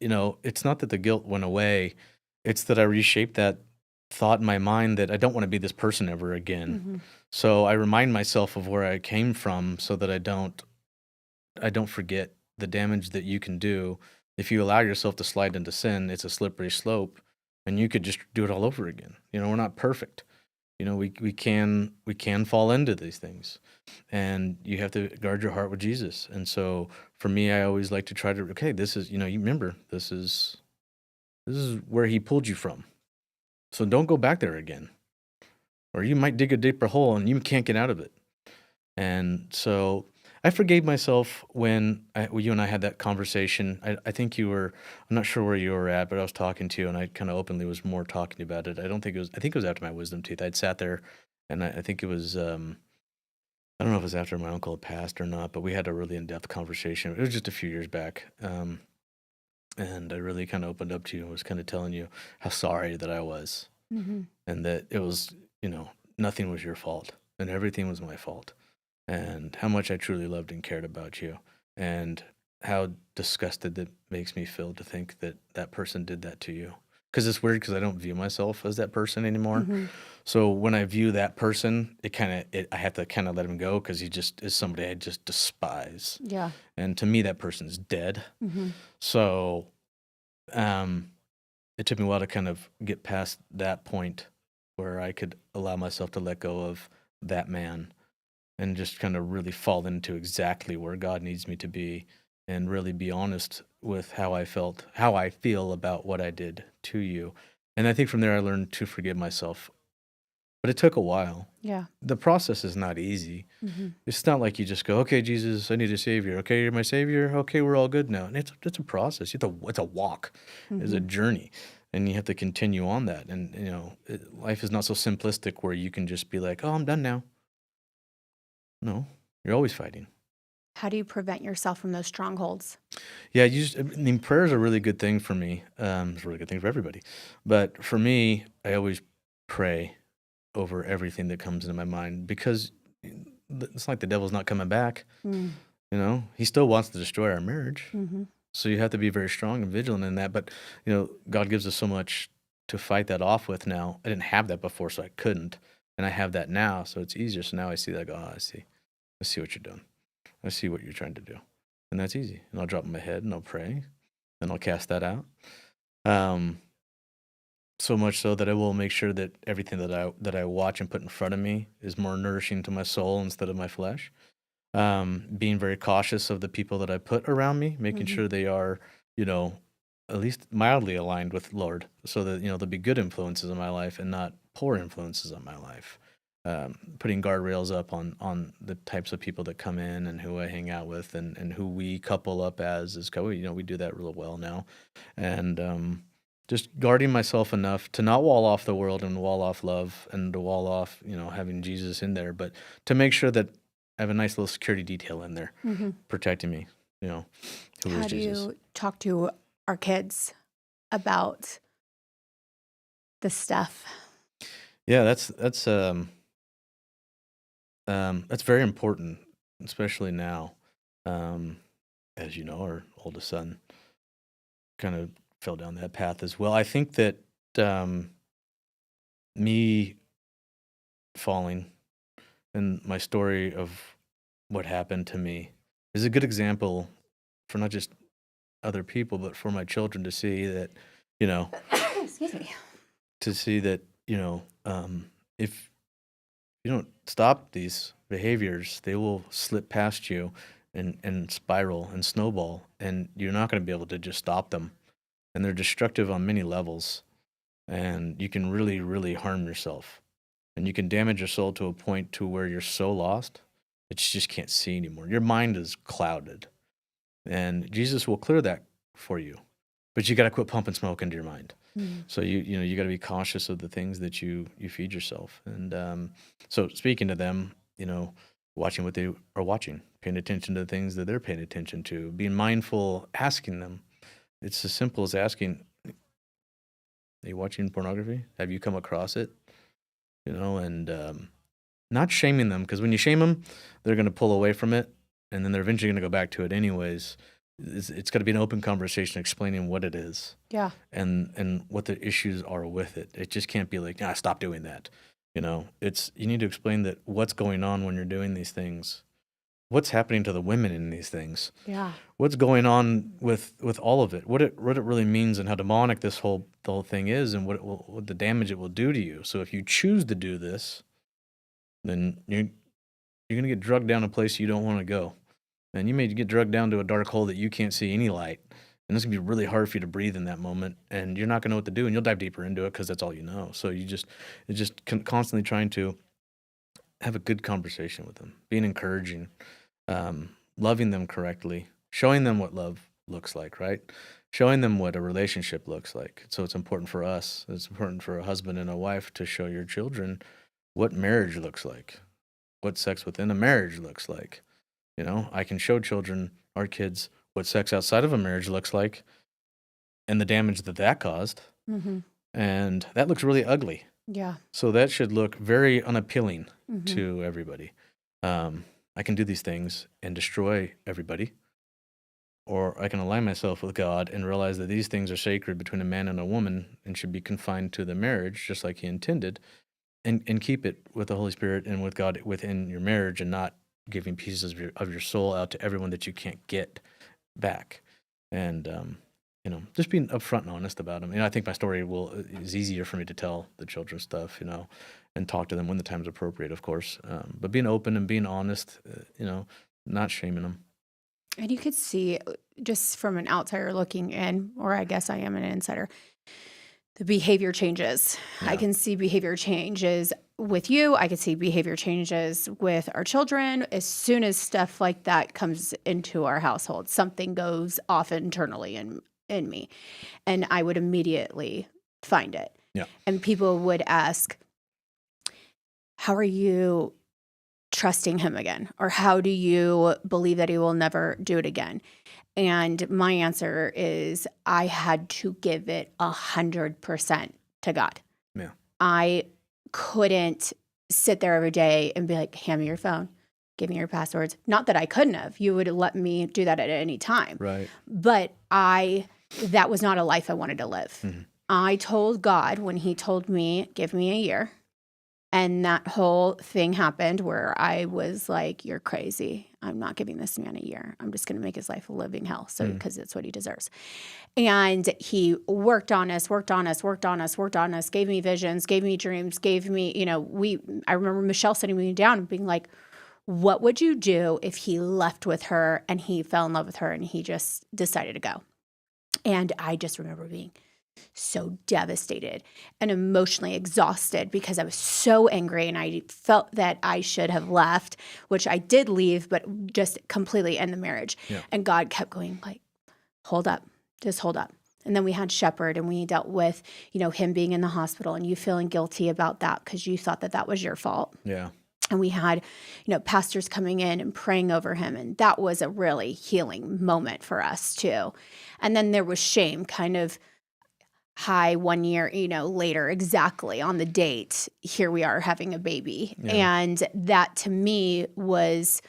it's not that the guilt went away. It's that I reshaped that thought in my mind that I don't want to be this person ever again. Mm-hmm. So I remind myself of where I came from, so that I don't forget the damage that you can do if you allow yourself to slide into sin. It's a slippery slope, and you could just do it all over again. We're not perfect. We can fall into these things, and you have to guard your heart with Jesus. And so for me, I always like to try to, okay, this is, you remember, this is where he pulled you from. So don't go back there again, or you might dig a deeper hole and you can't get out of it. And so I forgave myself when you and I had that conversation. I think I'm not sure where you were at, but I was talking to you and I kind of openly was more talking about it. I think it was after my wisdom teeth. I'd sat there and I think it was, I don't know if it was after my uncle had passed or not, but we had a really in-depth conversation. It was just a few years back. And I really kind of opened up to you and was kind of telling you how sorry that I was Hmm. and that it was, nothing was your fault and everything was my fault and how much I truly loved and cared about you and how disgusted that makes me feel to think that that person did that to you. Because it's weird because I don't view myself as that person anymore. Hmm. So when I view that person, I have to kind of let him go because he just is somebody I just despise. Yeah. And to me, that person's dead. Hmm. So it took me a while to kind of get past that point where I could allow myself to let go of that man and just kind of really fall into exactly where God needs me to be and really be honest with how I feel about what I did to you. And I think from there I learned to forgive myself. But it took a while. Yeah. The process is not easy. Hmm. It's not like you just go, okay, Jesus, I need a savior. Okay, you're my savior. Okay, we're all good now. And it's a process. It's a walk. It's a journey. And you have to continue on that. And, life is not so simplistic where you can just be like, oh, I'm done now. No, you're always fighting. How do you prevent yourself from those strongholds? Yeah, prayer is a really good thing for me. It's a really good thing for everybody. But for me, I always pray over everything that comes into my mind because it's like the devil's not coming back. Mm. He still wants to destroy our marriage. Mm-hmm. So you have to be very strong and vigilant in that. But, God gives us so much to fight that off with now. I didn't have that before, so I couldn't. And I have that now, so it's easier. So now I see that, I see what you're doing. I see what you're trying to do. And that's easy. And I'll drop my head and I'll pray and I'll cast that out. So much so that I will make sure that everything that I watch and put in front of me is more nourishing to my soul instead of my flesh. Being very cautious of the people that I put around me, making Mhm. sure they are, at least mildly aligned with Lord, so that there'll be good influences in my life and not poor influences in my life. Putting guardrails up on the types of people that come in and who I hang out with and who we couple up as we do that real well now, and just guarding myself enough to not wall off the world and wall off love and to wall off having Jesus in there, but to make sure that I have a nice little security detail in there Mhm. protecting me. Who How is do Jesus? you talk to our kids about the stuff? Yeah, that's very important, especially now. As you know, our oldest son kind of fell down that path as well. I think that me falling and my story of what happened to me is a good example for not just other people, but for my children to see that, Excuse me. if you don't stop these behaviors, they will slip past you and spiral and snowball, and you're not going to be able to just stop them. And they're destructive on many levels, and you can really, really harm yourself. And you can damage your soul to a point to where you're so lost that you just can't see anymore. Your mind is clouded, and Jesus will clear that for you. But you got to quit pumping smoke into your mind. Mm. So you got to be cautious of the things that you feed yourself. And so speaking to them, watching what they are watching, paying attention to the things that they're paying attention to, being mindful, asking them. It's as simple as asking, "Are you watching pornography? Have you come across it?" And not shaming them, because when you shame them, they're going to pull away from it, and then they're eventually going to go back to it anyways. It's got to be an open conversation explaining what it is. Yeah. And what the issues are with it. It just can't be like, stop doing that. You need to explain that what's going on when you're doing these things. What's happening to the women in these things? Yeah. What's going on with all of it? What it really means and how demonic the whole thing is, and what the damage it will do to you. So if you choose to do this, then you're going to get drugged down a place you don't want to go. And you may get drugged down to a dark hole that you can't see any light. And it's going to be really hard for you to breathe in that moment. And you're not going to know what to do. And you'll dive deeper into it because that's all you know. So it's just constantly trying to have a good conversation with them, being encouraging. loving them correctly, showing them what love looks like, right? Showing them what a relationship looks like. So it's important for us, it's important for a husband and a wife to show your children what marriage looks like, what sex within a marriage looks like. You know, I can show children, our kids, what sex outside of a marriage looks like and the damage that that caused. Mm-hmm. And that looks really ugly. Yeah. So that should look very unappealing Mm-hmm. to everybody. I can do these things and destroy everybody, or I can align myself with God and realize that these things are sacred between a man and a woman and should be confined to the marriage just like he intended, and keep it with the Holy Spirit and with God within your marriage, and not giving pieces of your soul out to everyone that you can't get back. And you know, just being upfront and honest about them. You know, I think my story is easier for me to tell the children stuff, you know, and talk to them when the time's appropriate, of course. But being open and being honest, you know, not shaming them. And you could see just from an outsider looking in, or I guess I am an insider, the behavior changes. I Yeah. can see behavior changes with you. I can see behavior changes with our children. As soon as stuff like that comes into our household, something goes off internally in me, and I would immediately find it. Yeah. And people would ask, how are you trusting him again? Or how do you believe that he will never do it again? And my answer is I had to give it 100% to God. Yeah. I couldn't sit there every day and be like, hand me your phone, give me your passwords. Not that I couldn't have. You would let me do that at any time. Right. But that was not a life I wanted to live. Mm-hmm. I told God when he told me, give me a year. And that whole thing happened where I was like, you're crazy. I'm not giving this man a year. I'm just going to make his life a living hell. So, because it's what he deserves. And he worked on us, gave me visions, gave me dreams, gave me, you know, I remember Michelle sitting me down and being like, what would you do if he left with her and he fell in love with her and he just decided to go? And I just remember being so devastated and emotionally exhausted because I was so angry and I felt that I should have left, which I did leave, but just completely end the marriage. Yeah. And God kept going like, hold up, just hold up. And then we had Shepherd and we dealt with, you know, him being in the hospital and you feeling guilty about that because you thought that was your fault. Yeah. And we had, you know, pastors coming in and praying over him. And that was a really healing moment for us too. And then there was shame kind of high 1 year, you know, later, exactly on the date, here we are having a baby. Yeah. And that to me was,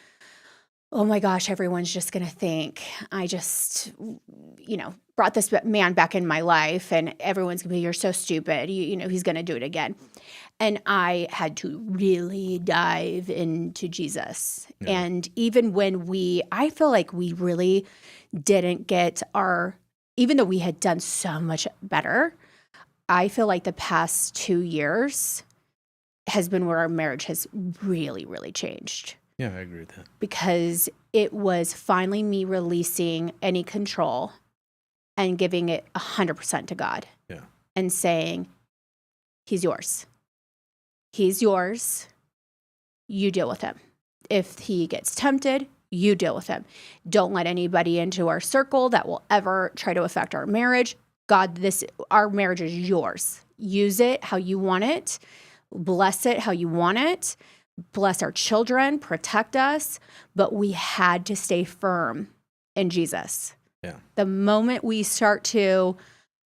oh my gosh, everyone's just going to think I just, you know, brought this man back in my life and everyone's going to be, you're so stupid. You know, he's going to do it again. And I had to really dive into Jesus. Yeah. And even when I feel like we really didn't get even though we had done so much better, I feel like the past 2 years has been where our marriage has really, really changed. Yeah, I agree with that. Because it was finally me releasing any control and giving it 100% to God. Yeah. And saying, he's yours. He's yours. You deal with him. If he gets tempted, you deal with him. Don't let anybody into our circle that will ever try to affect our marriage. God, our marriage is yours. Use it how you want it. Bless it how you want it. Bless our children, protect us. But we had to stay firm in Jesus. Yeah. The moment we start to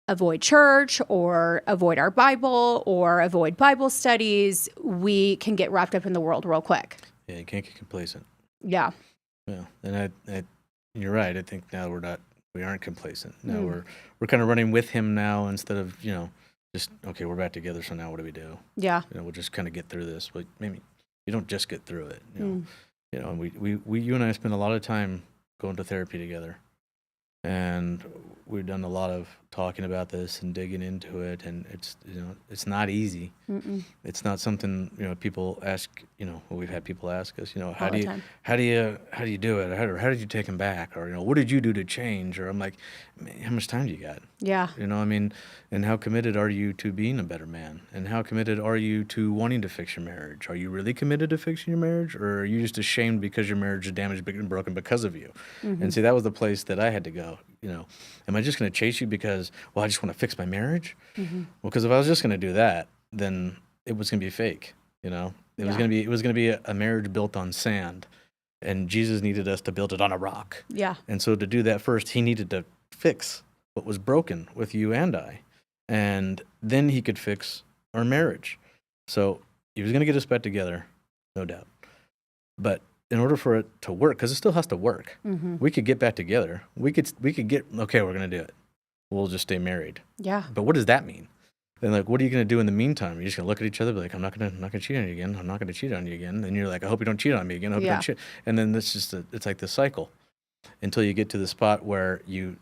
avoid church or avoid our Bible or avoid Bible studies, we can get wrapped up in the world real quick. Yeah, you can't get complacent. Yeah. Yeah, and you're right. I think now we aren't complacent. Now we're kind of running with him now instead of, you know, just, okay, we're back together, so now what do we do? Yeah. You know, we'll just kind of get through this. But maybe you don't just get through it. You know, and you and I spend a lot of time going to therapy together, and we've done a lot of talking about this and digging into it, and it's not easy. It's not something people ask. Well, we've had people ask us, how All do the you time. how do you do it? How did you take him back? Or what did you do to change? Or I'm like, man, how much time do you got? Yeah. And how committed are you to being a better man? And how committed are you to wanting to fix your marriage? Are you really committed to fixing your marriage, or are you just ashamed because your marriage is damaged and broken because of you? And see, that was the place that I had to go. Am I just going to chase you because, well, I just want to fix my marriage? Well, because if I was just going to do that, then it was going to be fake. It was going to be a marriage built on sand, and Jesus needed us to build it on a rock. Yeah. And so to do that first, he needed to fix what was broken with you and I, and then he could fix our marriage. So he was going to get us back together, no doubt. But in order for it to work, because it still has to work, we could get back together. We could get, okay, we're going to do it. We'll just stay married. Yeah. But what does that mean? Then, like, what are you going to do in the meantime? You're just going to look at each other and be like, I'm not going to cheat on you again. I'm not going to cheat on you again. And you're like, I hope you don't cheat on me again. I hope you don't cheat. And then it's like this cycle until you get to the spot where you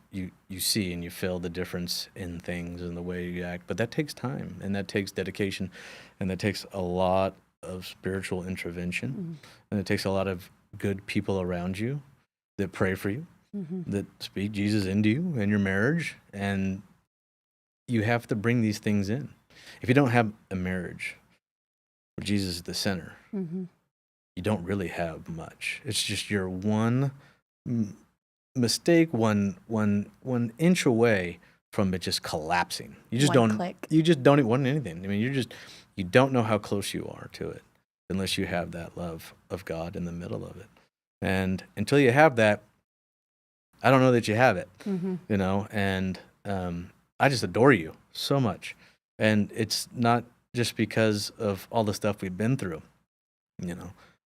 see and you feel the difference in things and the way you act. But that takes time, and that takes dedication, and that takes a lot of spiritual intervention, and it takes a lot of good people around you that pray for you, that speak Jesus into you and your marriage, and you have to bring these things in. If you don't have a marriage where Jesus is the center, you don't really have much. It's just your one mistake, one inch away from it just collapsing. You just One don't click. You just don't want anything. I mean, you don't know how close you are to it unless you have that love of God in the middle of it. And until you have that, I don't know that you have it. And I just adore you so much. And it's not just because of all the stuff we've been through.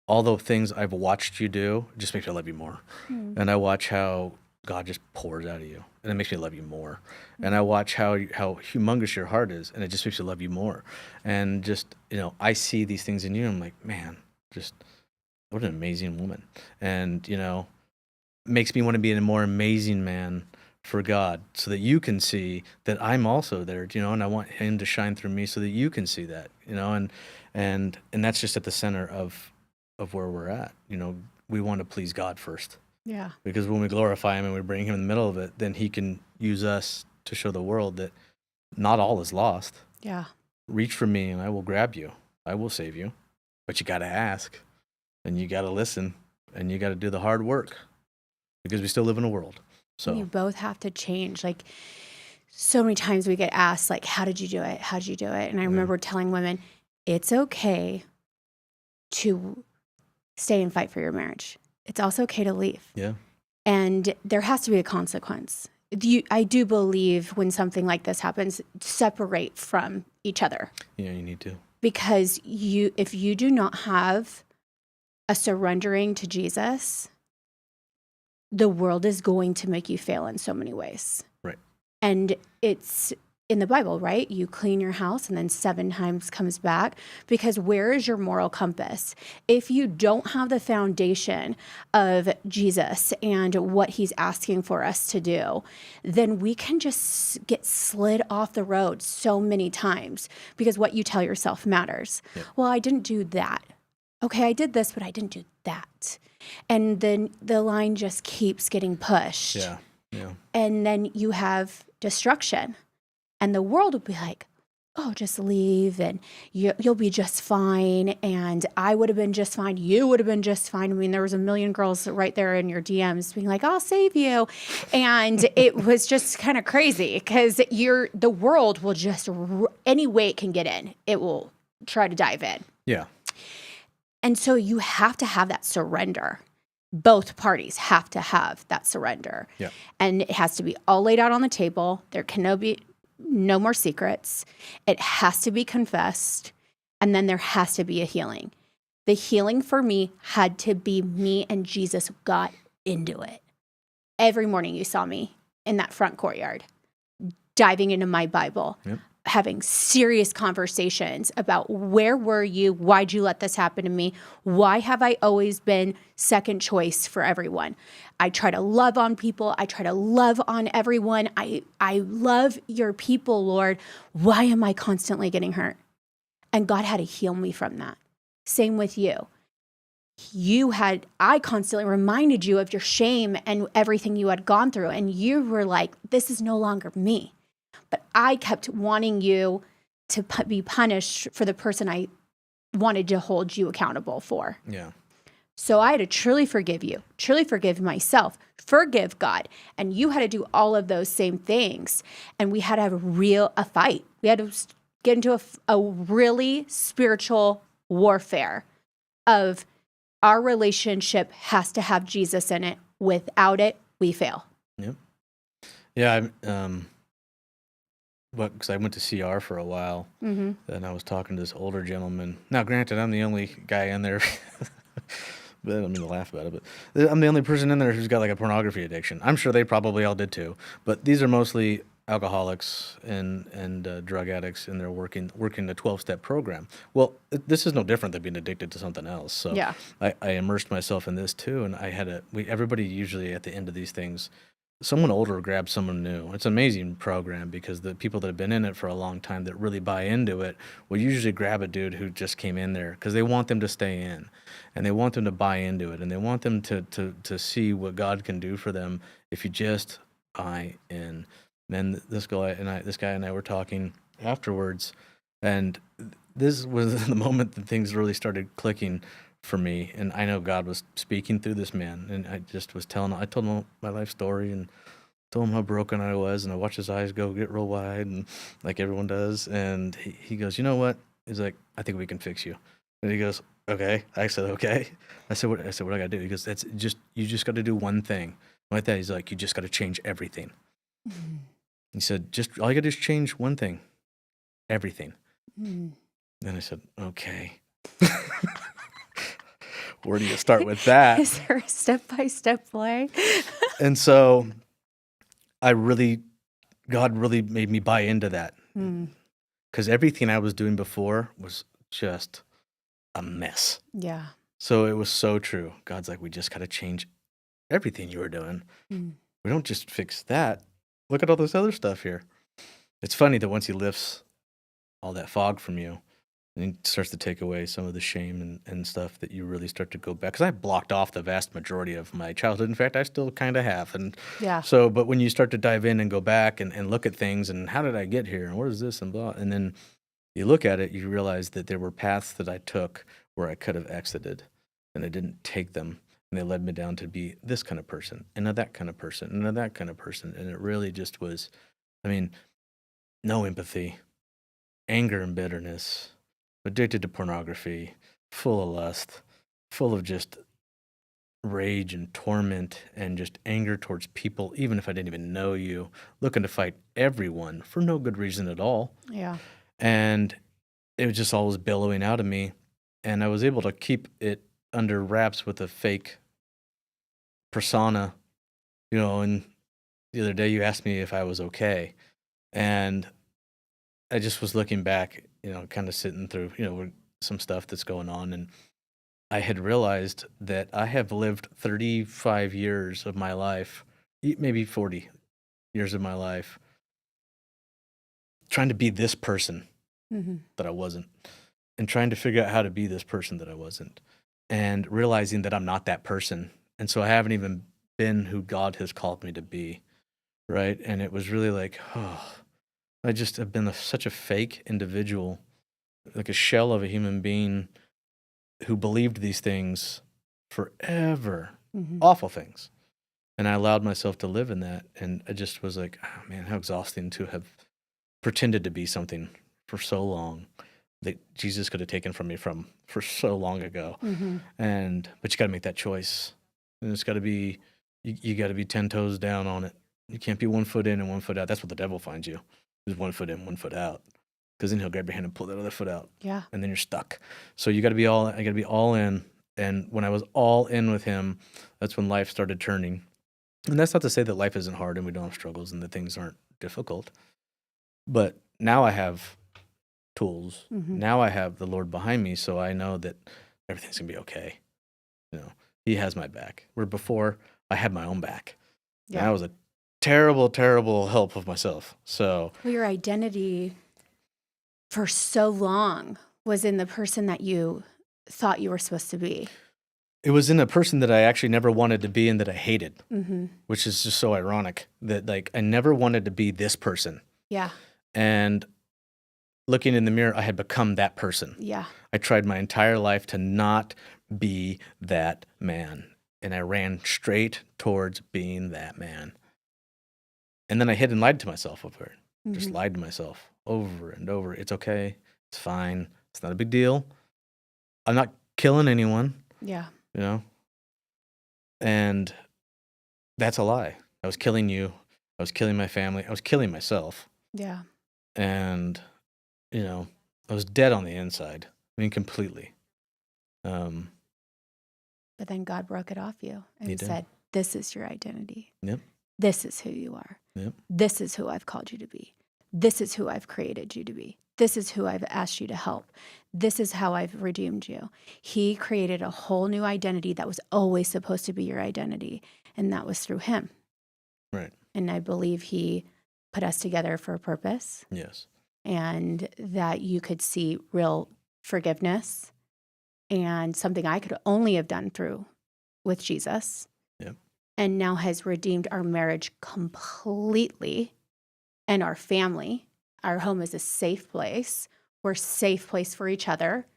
All the things I've watched you do just makes me love you more. And I watch how God just pours out of you, and it makes me love you more. And I watch how humongous your heart is, and it just makes me love you more. And just, I see these things in you, and I'm like, man, just what an amazing woman. And, makes me want to be a more amazing man for God, so that you can see that I'm also there, and I want him to shine through me so that you can see that, and that's just at the center of where we're at. We want to please God first. Yeah. Because when we glorify him and we bring him in the middle of it, then he can use us to show the world that not all is lost. Yeah. Reach for me and I will grab you. I will save you. But you got to ask, and you got to listen, and you got to do the hard work, because we still live in a world. So You both have to change. Like, so many times we get asked, like, how did you do it? How did you do it? And I remember telling women, it's okay to stay and fight for your marriage. It's also okay to leave. yeah. And there has to be a consequence. I do believe when something like this happens, separate from each other. Yeah, you need to. Because if you do not have a surrendering to Jesus, the world is going to make you fail in so many ways. Right. And it's in the Bible, right? You clean your house and then 7 times comes back, because where is your moral compass? If you don't have the foundation of Jesus and what he's asking for us to do, then we can just get slid off the road so many times, because what you tell yourself matters. Yeah. Well, I didn't do that. Okay, I did this, but I didn't do that. And then the line just keeps getting pushed. Yeah. Yeah. And then you have destruction. And the world will be like, oh, just leave and you'll be just fine. And I would have been just fine. You would have been just fine. I mean, there was a million girls right there in your DMs being like, I'll save you. And it was just kind of crazy, because the world will just, any way it can get in, it will try to dive in. Yeah. And so you have to have that surrender. Both parties have to have that surrender. Yeah. And it has to be all laid out on the table. There can be no more secrets. It has to be confessed. And then there has to be a healing. The healing for me had to be me and Jesus got into it. Every morning you saw me in that front courtyard, diving into my Bible. Yep. having serious conversations about where were you? Why'd you let this happen to me? Why have I always been second choice for everyone? I try to love on people. I try to love on everyone. I love your people, Lord. Why am I constantly getting hurt? And God had to heal me from that. Same with you. I constantly reminded you of your shame and everything you had gone through. And you were like, this is no longer me. But I kept wanting you to be punished for the person I wanted to hold you accountable for. Yeah. So I had to truly forgive you, truly forgive myself, forgive God. And you had to do all of those same things. And we had to have a fight. We had to get into a really spiritual warfare of our relationship has to have Jesus in it. Without it, we fail. Yep. Yeah. Because I went to CR for a while, and I was talking to this older gentleman. Now, granted, I'm the only guy in there, but I don't mean to laugh about it, but I'm the only person in there who's got like a pornography addiction. I'm sure they probably all did too, but these are mostly alcoholics and drug addicts, and they're working the 12-step program. Well, this is no different than being addicted to something else. So Yeah. I immersed myself in this too, and everybody usually at the end of these things, someone older grabs someone new. It's an amazing program because the people that have been in it for a long time that really buy into it will usually grab a dude who just came in there because they want them to stay in, and they want them to buy into it, and they want them to see what God can do for them if you just buy in. And then this guy and I were talking afterwards, and this was the moment that things really started clicking for me. And I know God was speaking through this man, and I told him my life story and told him how broken I was, and I watched his eyes get real wide, and like everyone does. And he goes, you know what? He's like, I think we can fix you. And he goes, okay. I said, okay. I said, what I gotta do? He goes, you just got to do one thing. Like that. He's like, you just got to change everything. Mm-hmm. He said, all you got to do is change one thing, everything. Mm. Then I said, okay. Where do you start with that? Is there a step-by-step way? And so God really made me buy into that. Because everything I was doing before was just a mess. Yeah. So it was so true. God's like, we just got to change everything you were doing. We don't just fix that. Look at all this other stuff here. It's funny that once he lifts all that fog from you, and he starts to take away some of the shame and stuff, that you really start to go back. Because I blocked off the vast majority of my childhood. In fact, I still kind of have. And yeah. So, but when you start to dive in and go back and look at things and how did I get here and what is this and blah, and then you look at it, you realize that there were paths that I took where I could have exited, and I didn't take them. And they led me down to be this kind of person, and that kind of person, and that kind of person. And it really just was, no empathy, anger and bitterness, addicted to pornography, full of lust, full of just rage and torment and just anger towards people, even if I didn't even know you, looking to fight everyone for no good reason at all. Yeah. And it was just always billowing out of me. And I was able to keep it under wraps with a fake persona, and the other day you asked me if I was okay. And I just was looking back, kind of sitting through, some stuff that's going on. And I had realized that I have lived 35 years of my life, maybe 40 years of my life, trying to be this person that I wasn't, and trying to figure out how to be this person that I wasn't, and realizing that I'm not that person. And so I haven't even been who God has called me to be, right? And it was really like, I just have been such a fake individual, like a shell of a human being who believed these things forever, awful things. And I allowed myself to live in that. And I just was like, oh man, how exhausting to have pretended to be something for so long that Jesus could have taken from me for so long ago. But you got to make that choice. And it's got to be, you got to be 10 toes down on it. You can't be 1 foot in and 1 foot out. That's what the devil finds you. Is 1 foot in, 1 foot out. Because then he'll grab your hand and pull that other foot out. Yeah. And then you're stuck. So I got to be all in. And when I was all in with him, that's when life started turning. And that's not to say that life isn't hard and we don't have struggles and that things aren't difficult. But now I have tools. Mhm. Now I have the Lord behind me, so I know that everything's gonna be okay. You know, He has my back. Where before I had my own back. And I was a terrible, terrible help of myself. So Well, your identity for so long was in the person that you thought you were supposed to be. it was in a person that I actually never wanted to be and that I hated, Mm-hmm. which is just so ironic that like I never wanted to be this person. Yeah. And looking in the mirror, I had become that person. Yeah. I tried my entire life to not be that man. And I ran straight towards being that man. And then I hid and lied to myself over it. Just Mhm. lied to myself over and over. It's okay. It's fine. It's not a big deal. I'm not killing anyone, Yeah. you know? And that's a lie. I was killing you. I was killing my family. I was killing myself. Yeah. And, you know, I was dead on the inside. I mean, completely. But then God broke it off you He and did. said, "This is your identity. Yep. This is who you are. Yep. This is who I've called you to be. This is who I've created you to be. This is who I've asked you to help. This is how I've redeemed you." He created a whole new identity that was always supposed to be your identity, and that was through Him. Right. And I believe He put us together for a purpose, Yes. and that you could see real forgiveness and something I could only have done through with Jesus. Yep. And now has redeemed our marriage completely and our family. Our home is a safe place. We're a safe place for each other.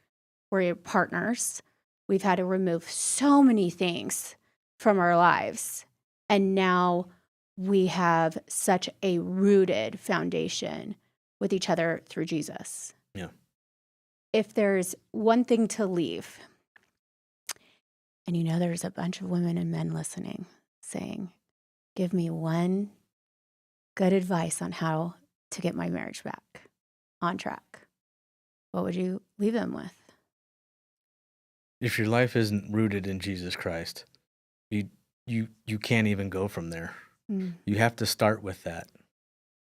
We're partners. We've had to remove so many things from our lives. And now we have such a rooted foundation with each other through Jesus. Yeah. If there's one thing to leave, and you know there's a bunch of women and men listening saying, "Give me one good advice on how to get my marriage back on track," what would you leave them with? If your life isn't rooted in Jesus Christ, you can't even go from there. Mm. You have to start with that.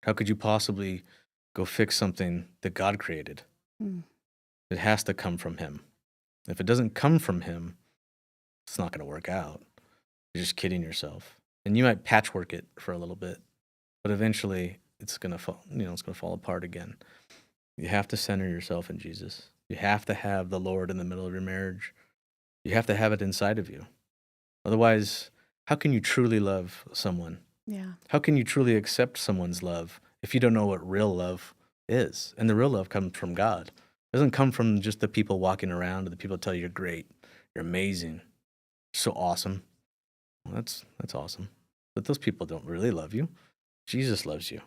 How could you possibly go fix something that God created? Mm. It has to come from Him. If it doesn't come from Him, it's not going to work out. You're just kidding yourself. And you might patchwork it for a little bit, but eventually it's going to fall, it's going to fall apart again. You have to center yourself in Jesus. You have to have the Lord in the middle of your marriage. You have to have it inside of you. Otherwise, how can you truly love someone? Yeah. How can you truly accept someone's love if you don't know what real love is? And the real love comes from God. It doesn't come from just the people walking around or the people that tell you you're great, you're amazing, you're so awesome. Well, that's awesome. But those people don't really love you. Jesus loves you.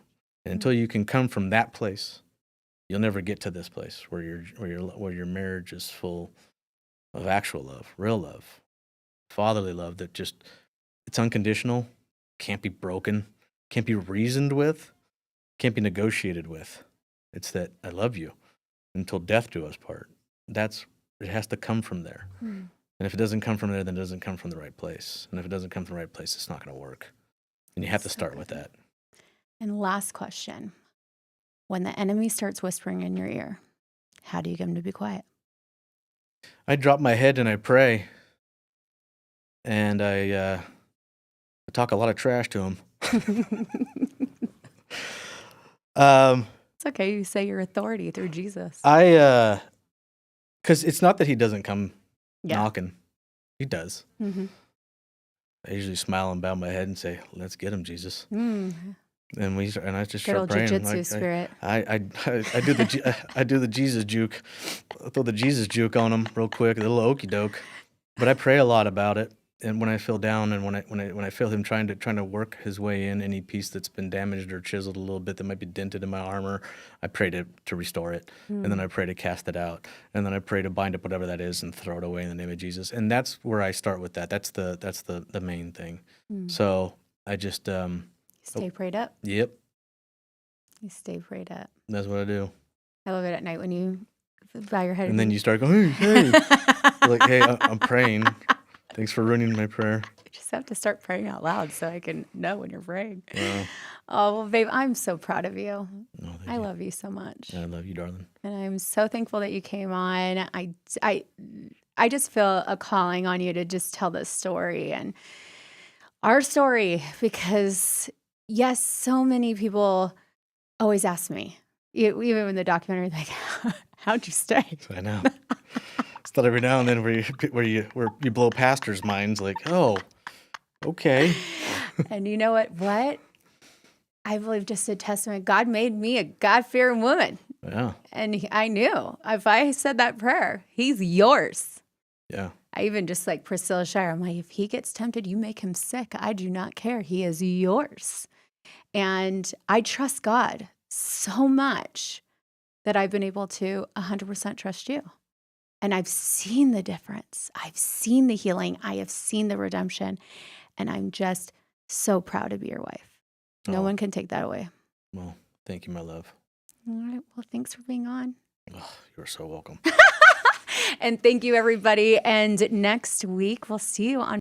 And until you can come from that place, you'll never get to this place where your marriage is full of actual love, real love, fatherly love that just, it's unconditional, can't be broken, can't be reasoned with, can't be negotiated with. It's that I love you until death do us part. It has to come from there. Mm. And if it doesn't come from there, then it doesn't come from the right place. And if it doesn't come from the right place, it's not going to work. And you have to So start with good. that. And last question. When the enemy starts whispering in your ear, how do you get him to be quiet? I drop my head and I pray. And I talk a lot of trash to him. It's okay. You say your authority through Jesus. Because it's not that he doesn't come Yeah. knocking. He does. Mm-hmm. I usually smile and bow my head and say, "Let's get him, Jesus." Mm. And I just Good start old praying. jujitsu spirit. I do I do the Jesus juke. I throw the Jesus juke on him real quick, a little okey doke. But I pray a lot about it. And when I feel down, and when I feel him trying to work his way in any piece that's been damaged or chiseled a little bit that might be dented in my armor, I pray to restore it, and then I pray to cast it out, and then I pray to bind up whatever that is and throw it away in the name of Jesus. And that's where I start with that. That's the main thing. So I just Stay prayed up. yep, You stay prayed up. that's what I do. I love it at night when you bow your head. And then you start going, hey, like, hey, I'm praying. Thanks for ruining my prayer. just have to start praying out loud so I can know when you're praying. Wow. Oh, well, babe, I'm so proud of you. No, thank I you. love you so much. I love you, darling. And I'm so thankful that you came on. I just feel a calling on you to just tell this story and our story because, yes, so many people always ask me, even in the documentary, like, how'd you stay? I know. It's not every now and then where you blow pastors' minds like, oh, okay. And you know what? I believe just a testament. God made me a God-fearing woman. Yeah. And I knew if I said that prayer, he's yours. Yeah. I even just like Priscilla Shire, I'm like, if he gets tempted, you make him sick. I do not care. He is yours. And I trust God so much that I've been able to 100% trust you. And I've seen the difference. I've seen the healing. I have seen the redemption. And I'm just so proud to be your wife. No Oh. one can take that away. Well, thank you, my love. All right. Well, thanks for being on. Oh, you're so welcome. And thank you, everybody. And next week, we'll see you on